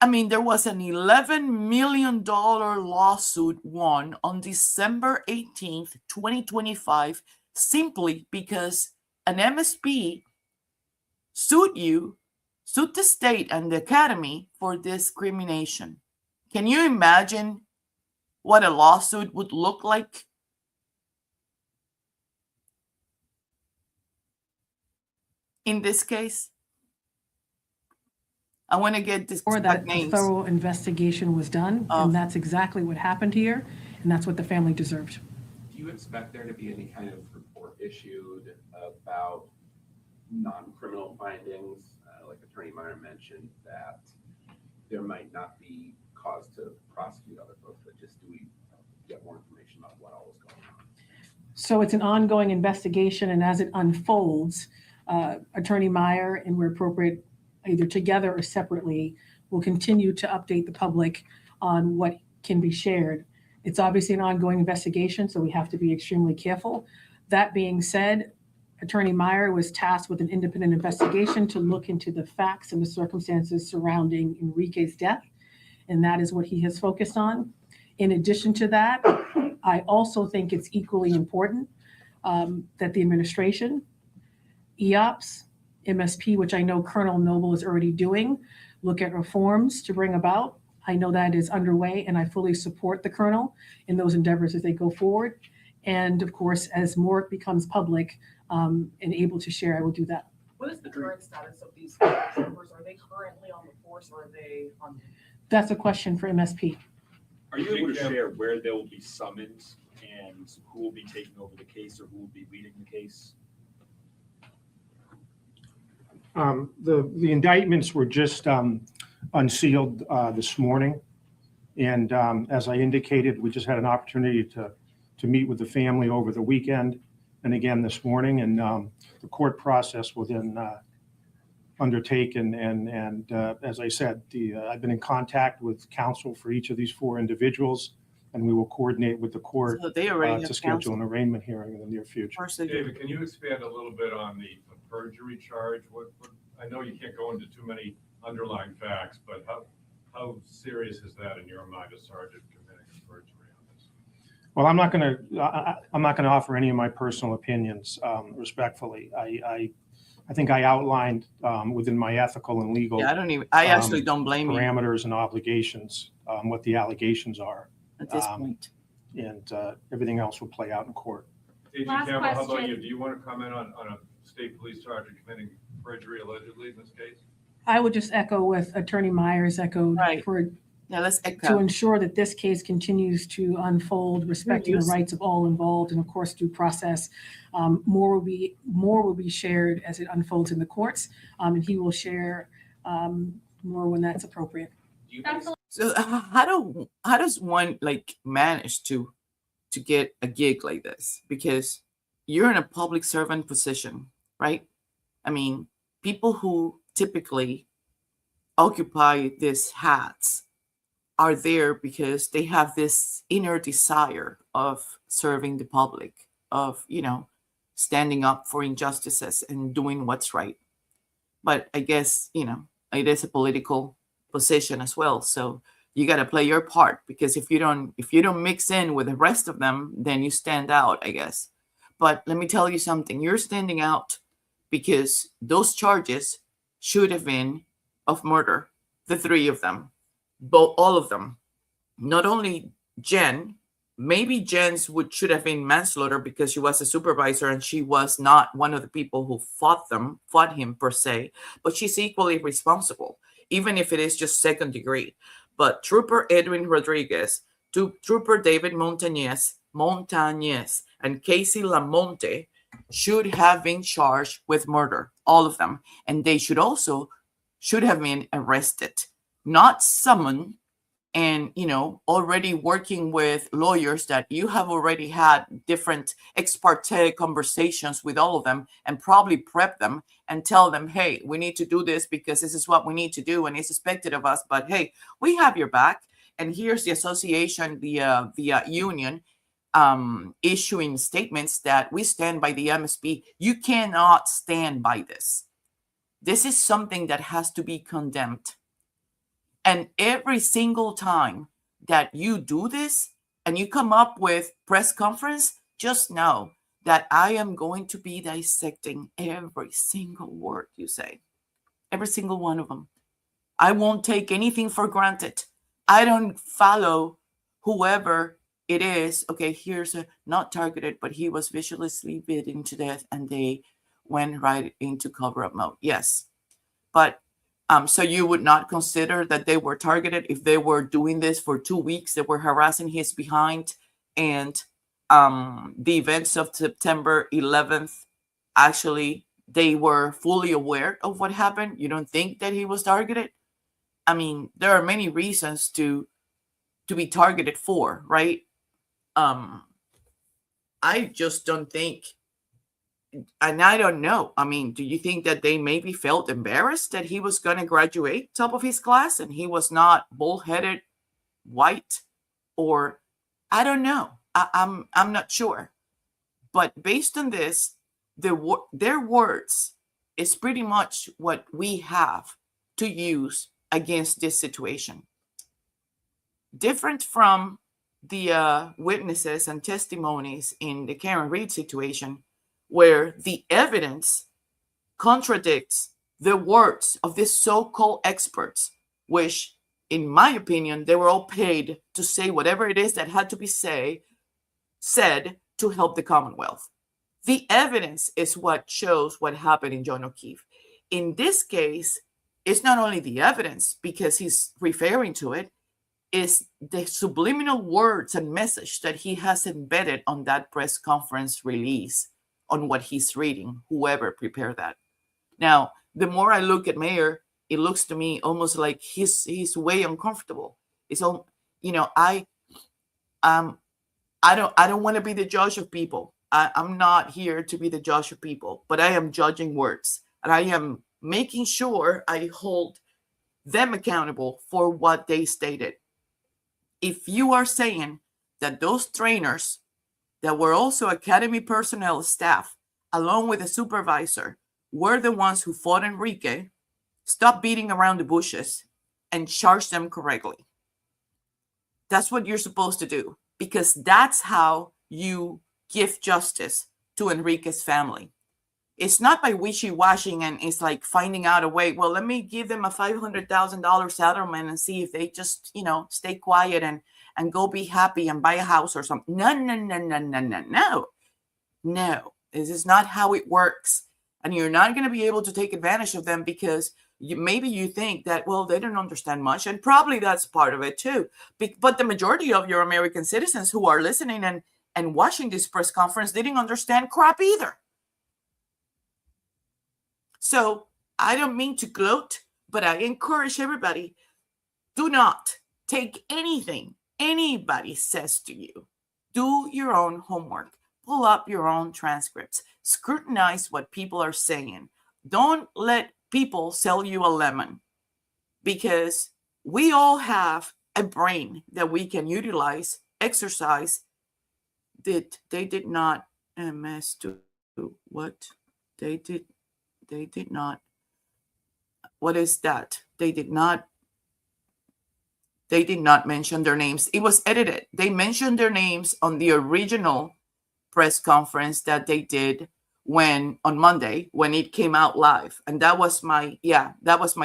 I mean, there was an $11 million lawsuit won on December 18th, 2025, simply because an MSP sued the state and the academy for discrimination. Can you imagine what a lawsuit would look like? In this case, I want to get this or that a names. thorough investigation was done, and that's exactly what happened here, and that's what the family deserved. Do you expect there to be any kind of report issued about non-criminal findings? Like Attorney Meyer mentioned, that there might not be cause to prosecute other folks, but just do we get more information about what all is going on? So it's an ongoing investigation, and as it unfolds, Attorney Meyer, and where appropriate, either together or separately, will continue to update the public on what can be shared. It's obviously an ongoing investigation, so we have to be extremely careful. That being said, Attorney Meyer was tasked with an independent investigation to look into the facts and the circumstances surrounding Enrique's death, and that is what he has focused on. In addition to that, I also think it's equally important that the administration, EOPS, MSP, which I know Colonel Noble is already doing, look at reforms to bring about I know that is underway, and I fully support the colonel in those endeavors as they go forward. And of course, as more becomes public and able to share, I will do that. What is the current status of these members? Are they currently on the force or are they on? That's a question for MSP. Are you able to share where they will be summoned and who will be taking over the case or who will be leading the case? The indictments were just unsealed this morning. And as I indicated, we just had an opportunity to meet with the family over the weekend and again this morning. And the court process will then undertake. And as I said, I've been in contact with counsel for each of these 4 individuals, and we will coordinate with the court So they already to have schedule counsel. an arraignment hearing in the near future. Of course they do. David, can you expand a little bit on the perjury charge? What I know you can't go into too many underlying facts, but how serious is that in your mind, a sergeant committing perjury on this? Well, I'm not going to offer any of my personal opinions, respectfully. I think I outlined within my ethical and legal Yeah, I actually don't blame you parameters and obligations what the allegations are, at this point. and everything else will play out in court. AG Last Campbell, how about question. you? Do you want to comment on a state police sergeant committing perjury allegedly in this case? I would just echo what Attorney Myers echoed Right. for Now let's to echo. ensure that this case continues to unfold, respecting the Yes. rights of all involved, and of course, due process. More will be shared as it unfolds in the courts, and he will share more when that's appropriate. Do you That's guys, So how does one like manage to get a gig like this? Because you're in a public servant position, right? I mean, people who typically occupy these hats are there because they have this inner desire of serving the public, of, standing up for injustices and doing what's right. But I guess, it is a political position as well. So you got to play your part, because if you don't mix in with the rest of them, then you stand out, I guess. But let me tell you something. You're standing out because those charges should have been of murder, the 3 of them. All of them, not only Jen. Maybe Jen's should have been manslaughter because she was a supervisor and she was not one of the people who fought him per se, but she's equally responsible, even if it is just 2nd degree. But Trooper Edwin Rodriguez, Trooper David Montañez, and Casey Lamonte should have been charged with murder, all of them, and they should have been arrested. Not summoned and, already working with lawyers that you have already had different ex parte conversations with all of them and probably prep them and tell them, hey, we need to do this because this is what we need to do and it's expected of us. But hey, we have your back. And here's the association, the union issuing statements that we stand by the MSP. You cannot stand by this. This is something that has to be condemned. And every single time that you do this and you come up with press conference, just know that I am going to be dissecting every single word you say, every single one of them. I won't take anything for granted. I don't follow whoever it is. Okay, here's not targeted, but he was viciously beaten to death and they went right into cover-up mode. Yes, but so you would not consider that they were targeted if they were doing this for 2 weeks, they were harassing his behind, and the events of September 11th, actually, they were fully aware of what happened. You don't think that he was targeted? I mean, there are many reasons to be targeted for, right? I just don't think. And I don't know. I mean, do you think that they maybe felt embarrassed that he was going to graduate top of his class and he was not bullheaded, white, or I don't know. I'm not sure. But based on this, their words is pretty much what we have to use against this situation. Different from the witnesses and testimonies in the Karen Reed situation, where the evidence contradicts the words of these so-called experts, which in my opinion, they were all paid to say whatever it is that had to be said to help the Commonwealth. The evidence is what shows what happened in John O'Keefe. In this case, it's not only the evidence, because he's referring to it, is the subliminal words and message that he has embedded on that press conference release on what he's reading, whoever prepared that. Now, the more I look at Mayor, it looks to me almost like he's way uncomfortable. It's all, I don't want to be the judge of people. I'm not here to be the judge of people, but I am judging words, and I am making sure I hold them accountable for what they stated. If you are saying that those trainers that were also academy personnel staff, along with the supervisor, were the ones who fought Enrique, stop beating around the bushes and charge them correctly. That's what you're supposed to do, because that's how you give justice to Enrique's family. It's not by wishy-washing and it's like finding out a way. Well, let me give them a $500,000 settlement and see if they just, stay quiet and go be happy and buy a house or something. No. This is not how it works. And you're not going to be able to take advantage of them because maybe you think that, well, they don't understand much. And probably that's part of it too. But the majority of your American citizens who are listening and watching this press conference didn't understand crap either. So I don't mean to gloat, but I encourage everybody, do not take anything anybody says to you. Do your own homework. Pull up your own transcripts. Scrutinize what people are saying. Don't let people sell you a lemon, because we all have a brain that we can utilize, exercise. They did not MS to what? They did not. What is that? They did not mention their names. It was edited. They mentioned their names on the original press conference that they did on Monday, when it came out live. And that was my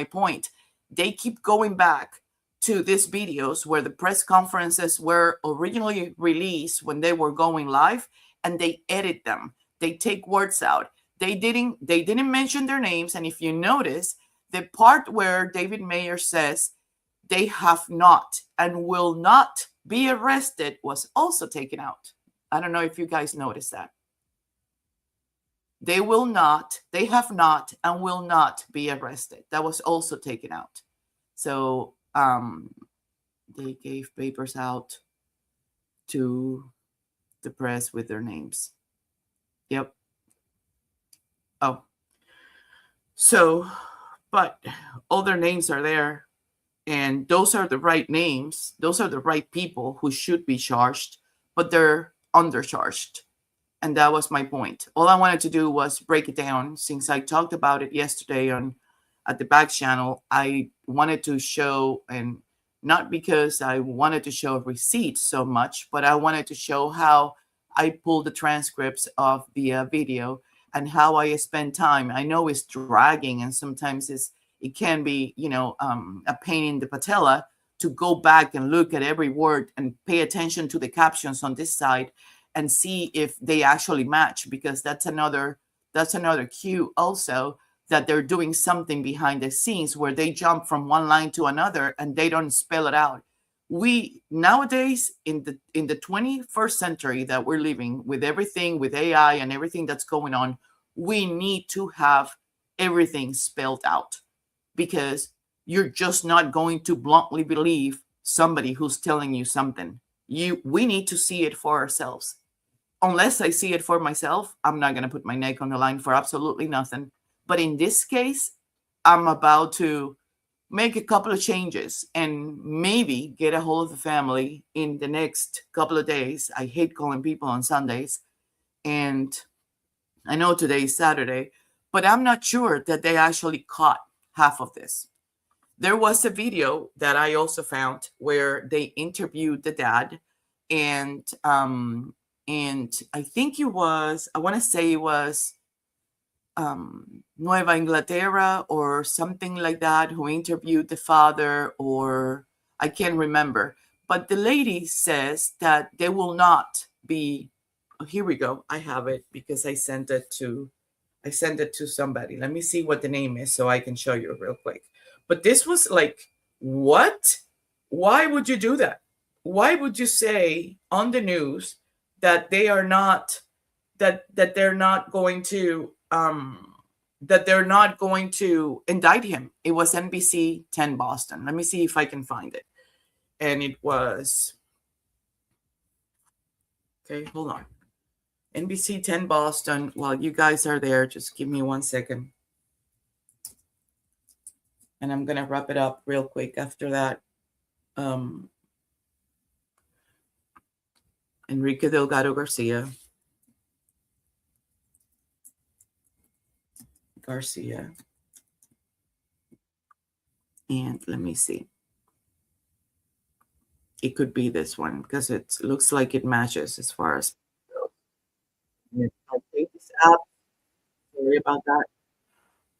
point. They keep going back to these videos where the press conferences were originally released when they were going live, and they edit them. They take words out. They didn't mention their names. And if you notice, the part where David Mayer says they have not and will not be arrested was also taken out. I don't know if you guys noticed that. They have not and will not be arrested. That was also taken out. So they gave papers out to the press with their names. Yep. Oh, so, but all their names are there, and those are the right names. Those are the right people who should be charged, but they're undercharged. And that was my point. All I wanted to do was break it down. Since I talked about it yesterday at the back channel, I wanted to show, and not because I wanted to show receipts so much, but I wanted to show how I pulled the transcripts of the video and how I spend time. I know it's dragging, and sometimes it can be, a pain in the patella to go back and look at every word and pay attention to the captions on this side and see if they actually match, because that's another cue also, that they're doing something behind the scenes where they jump from one line to another and they don't spell it out. We nowadays, in the 21st century that we're living with, everything with AI and everything that's going on, we need to have everything spelled out, because you're just not going to bluntly believe somebody who's telling you something. We need to see it for ourselves. Unless I see it for myself, I'm not going to put my neck on the line for absolutely nothing. But in this case, I'm about to make a couple of changes and maybe get a hold of the family in the next couple of days. I hate calling people on Sundays. And I know today is Saturday, but I'm not sure that they actually caught half of this. There was a video that I also found where they interviewed the dad, and I think I want to say it was Nueva Inglaterra or something like that, who interviewed the father, or I can't remember. But the lady says that they will not be. Oh, here we go. I have it because I sent it to somebody. Let me see what the name is so I can show you real quick. But this was like, what? Why would you do that? Why would you say on the news that they are not that they're not going to indict him? It was NBC 10 Boston. Let me see if I can find it. And it was, okay, hold on. NBC 10 Boston. While you guys are there, just give me 1 second. And I'm going to wrap it up real quick after that. Enrique Delgado Garcia. And let me see. It could be this one because it looks like it matches as far as. I think this app. Sorry about that.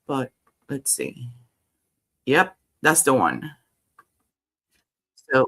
But let's see. Yep, that's the one. So,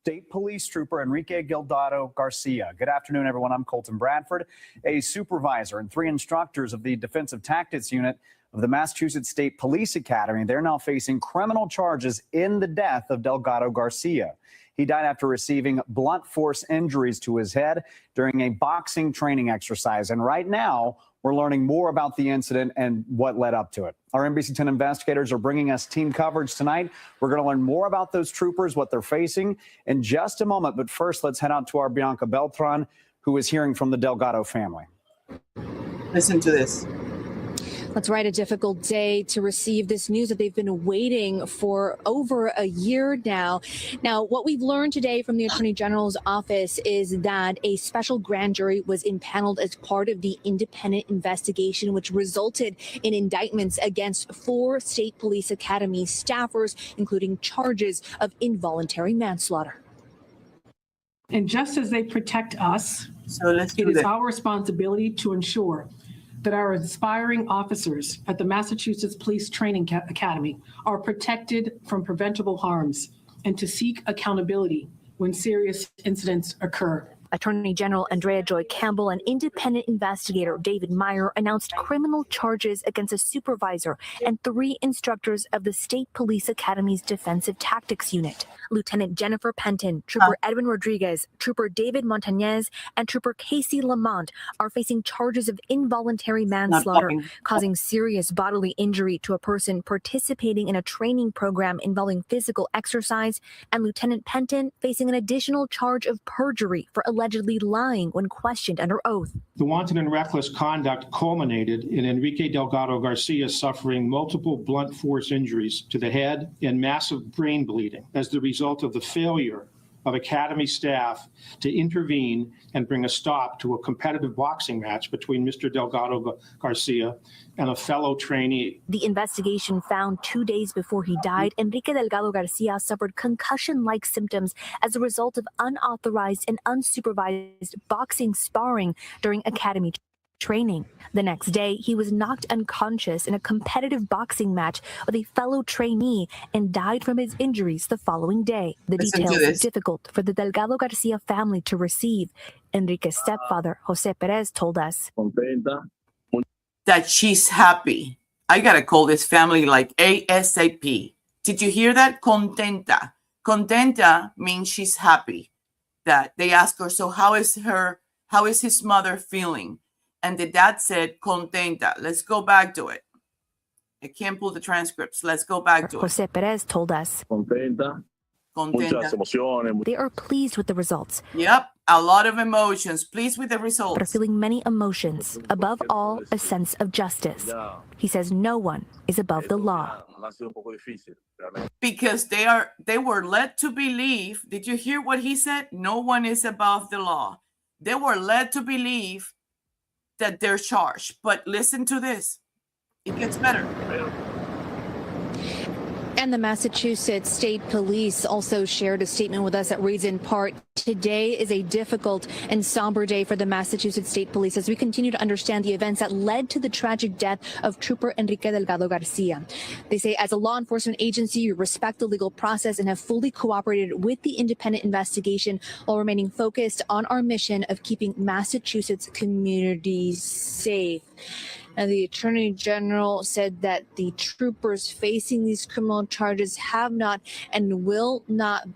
State Police Trooper Enrique Delgado Garcia. Good afternoon, everyone. I'm Colton Bradford, a supervisor and 3 instructors of the Defensive Tactics Unit of the Massachusetts State Police Academy. They're now facing criminal charges in the death of Delgado Garcia. He died after receiving blunt force injuries to his head during a boxing training exercise. And right now, we're learning more about the incident and what led up to it. Our NBC 10 investigators are bringing us team coverage tonight. We're going to learn more about those troopers, what they're facing in just a moment. But first, let's head out to our Bianca Beltran, who is hearing from the Delgado family. listen to this. That's right. A difficult day to receive this news that they've been waiting for over a year now. Now, what we've learned today from the Attorney General's office is that a special grand jury was impaneled as part of the independent investigation, which resulted in indictments against 4 State Police Academy staffers, including charges of involuntary manslaughter. And just as they protect us, it is our responsibility to ensure that our aspiring officers at the Massachusetts Police Training Academy are protected from preventable harms and to seek accountability when serious incidents occur. Attorney General Andrea Joy Campbell and independent investigator David Meyer announced criminal charges against a supervisor and 3 instructors of the State Police Academy's Defensive Tactics Unit. Lieutenant Jennifer Penton, Trooper Edwin Rodriguez, Trooper David Montañez, and Trooper Casey Lamont are facing charges of involuntary manslaughter, causing serious bodily injury to a person participating in a training program involving physical exercise, and Lieutenant Penton facing an additional charge of perjury for allegedly lying when questioned under oath. The wanton and reckless conduct culminated in Enrique Delgado Garcia suffering multiple blunt force injuries to the head and massive brain bleeding as the result of the failure of Academy staff to intervene and bring a stop to a competitive boxing match between Mr. Delgado Garcia and a fellow trainee. The investigation found 2 days before he died, Enrique Delgado Garcia suffered concussion-like symptoms as a result of unauthorized and unsupervised boxing sparring during Academy training. The next day, he was knocked unconscious in a competitive boxing match with a fellow trainee and died from his injuries the following day. The details are difficult for the Delgado Garcia family to receive. Enrique's stepfather, Jose Perez, told us that she's happy. I gotta call this family like ASAP. Did you hear that? Contenta. Contenta means she's happy. That they asked her, so how is his mother feeling? And the dad said, contenta. Let's go back to it. I can't pull the transcripts. Let's go back to it. Jose Perez told us Contenta. They are pleased with the results. Yep, a lot of emotions. Pleased with the results. But are feeling many emotions. Above all, a sense of justice. He says no one is above the law. Because they were led to believe. Did you hear what he said? No one is above the law. They were led to believe that they're charged. But listen to this. It gets better. And the Massachusetts State Police also shared a statement with us that reads in part, today is a difficult and somber day for the Massachusetts State Police as we continue to understand the events that led to the tragic death of Trooper Enrique Delgado Garcia. They say as a law enforcement agency, we respect the legal process and have fully cooperated with the independent investigation while remaining focused on our mission of keeping Massachusetts communities safe. And the Attorney General said that the troopers facing these criminal charges have not and will not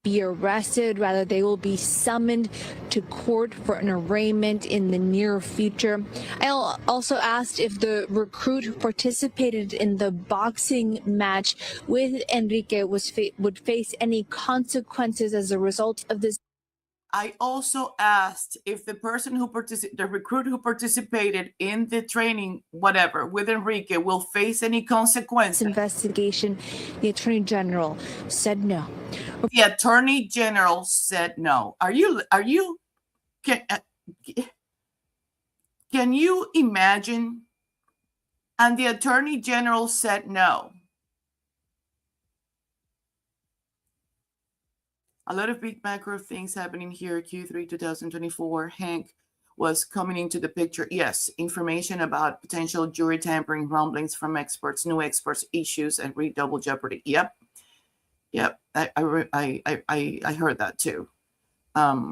be arrested. Rather, they will be summoned to court for an arraignment in the near future. I also asked if the recruit who participated in the boxing match with Enrique would face any consequences as a result of this. I also asked if the person the recruit who participated in the training, whatever, with Enrique will face any consequences. Investigation, the Attorney General said no. The Attorney General said no. Can you imagine? And the Attorney General said no. A lot of big macro things happening here. Q3 2024. Hank was coming into the picture. Yes, information about potential jury tampering, rumblings from experts, new experts, issues, and redouble jeopardy. Yep. I heard that too. Let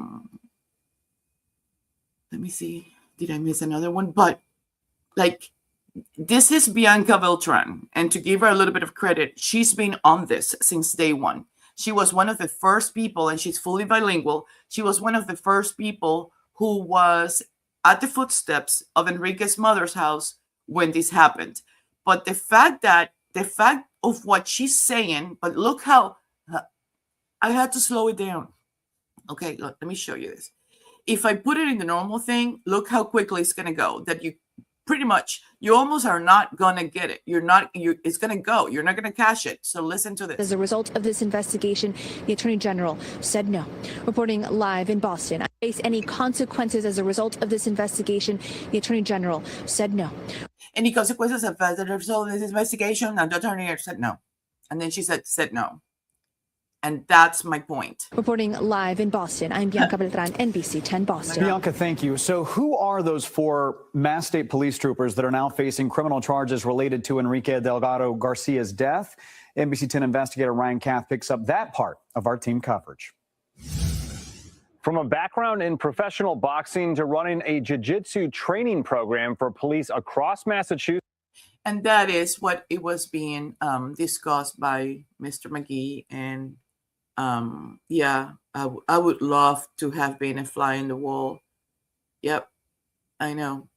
me see. Did I miss another one? But like, this is Bianca Beltran, and to give her a little bit of credit, she's been on this since day one. She was one of the first people, and she's fully bilingual. She was one of the first people who was at the footsteps of Enrique's mother's house when this happened. But the fact of what she's saying, but look how I had to slow it down. Okay, look, let me show you this. If I put it in the normal thing, look how quickly it's going to go. That you pretty much, you almost are not going to get it. It's going to go. You're not going to cash it. So listen to this. As a result of this investigation, the Attorney General said no. Reporting live in Boston, I face any consequences as a result of this investigation. The Attorney General said no. Any consequences as a result of this investigation? And the Attorney General said no. And then she said no. And that's my point. Reporting live in Boston, I'm Bianca Beltran, NBC 10 Boston. Bianca, thank you. So who are those 4 Mass State Police troopers that are now facing criminal charges related to Enrique Delgado Garcia's death? NBC 10 investigator Ryan Kath picks up that part of our team coverage. From a background in professional boxing to running a jiu-jitsu training program for police across Massachusetts. And that is what it was being discussed by Mr. McGee. And I would love to have been a fly in the wall. Yep, I know.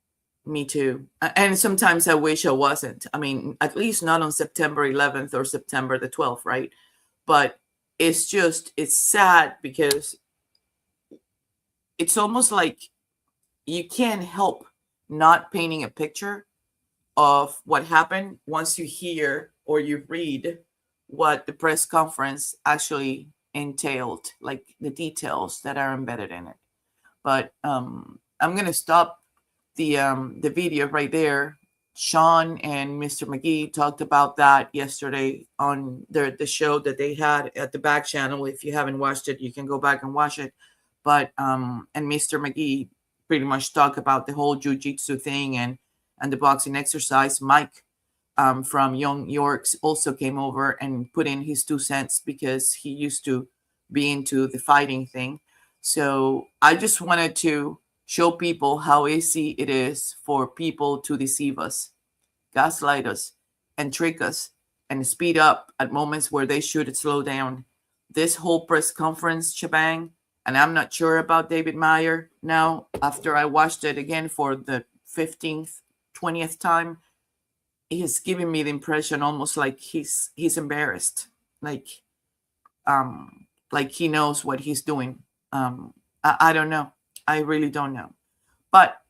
Me too. And sometimes I wish I wasn't. I mean, at least not on September 11th or September the 12th, right? But it's sad because it's almost like you can't help not painting a picture of what happened once you hear or you read what the press conference actually entailed, like the details that are embedded in it. But I'm going to stop the video right there. Sean and Mr. McGee talked about that yesterday on the show that they had at the back channel. If you haven't watched it, you can go back and watch it. But and Mr. McGee pretty much talked about the whole jiu-jitsu thing and the boxing exercise. Mike from Young Yorks also came over and put in his 2 cents because he used to be into the fighting thing. So I just wanted to show people how easy it is for people to deceive us, gaslight us, and trick us, and speed up at moments where they should slow down. This whole press conference shebang, and I'm not sure about David Meyer now, after I watched it again for the 15th, 20th time, he's giving me the impression almost like he's embarrassed, like he knows what he's doing. I don't know. I really don't know. But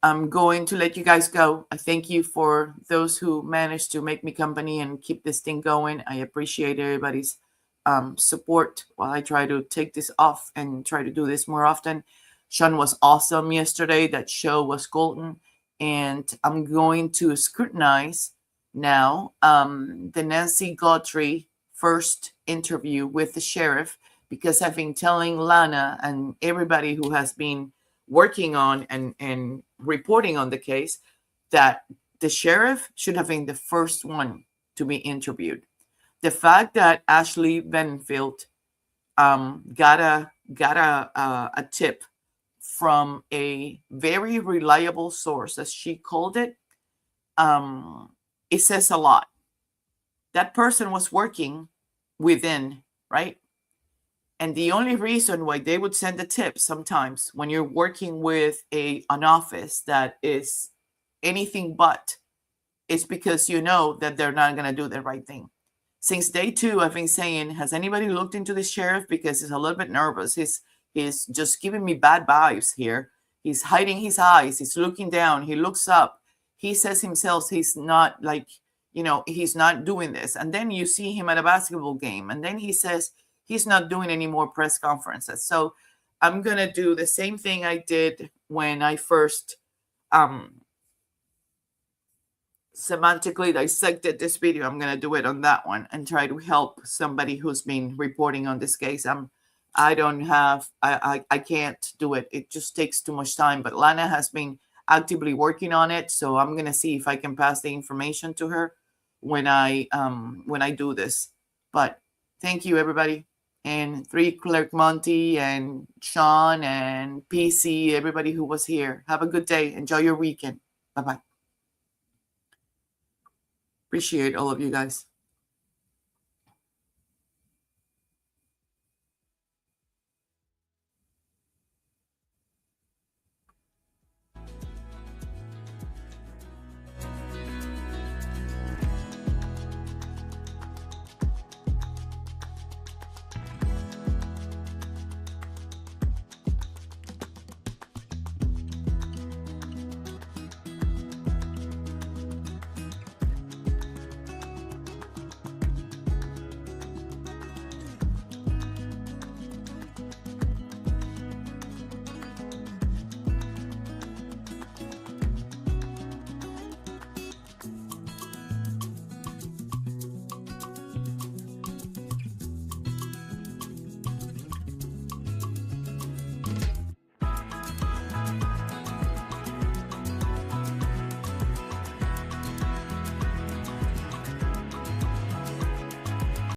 I'm going to let you guys go. I thank you for those who managed to make me company and keep this thing going. I appreciate everybody's support while I try to take this off and try to do this more often. Sean was awesome yesterday. That show was golden. And I'm going to scrutinize now, the Nancy Guthrie first interview with the sheriff, because I've been telling Lana and everybody who has been working on and reporting on the case that the sheriff should have been the first one to be interviewed. The fact that Ashley Benfield got a tip from a very reliable source, as she called it, it says a lot. That person was working within, right? And the only reason why they would send a tip sometimes when you're working with an office that is anything but, is because you know that they're not going to do the right thing. Since day 2, I've been saying, has anybody looked into the sheriff? Because he's a little bit nervous. He's just giving me bad vibes here. He's hiding his eyes. He's looking down. He looks up. He says himself he's not he's not doing this. And then you see him at a basketball game. And then he says he's not doing any more press conferences. So I'm going to do the same thing I did when I first semantically dissected this video. I'm going to do it on that one and try to help somebody who's been reporting on this case. I can't do it. It just takes too much time. But Lana has been actively working on it, so I'm going to see if I can pass the information to her when I do this. But thank you, everybody. And 3 Clerk Monty and Sean and PC, everybody who was here. Have a good day. Enjoy your weekend. Bye-bye. Appreciate all of you guys.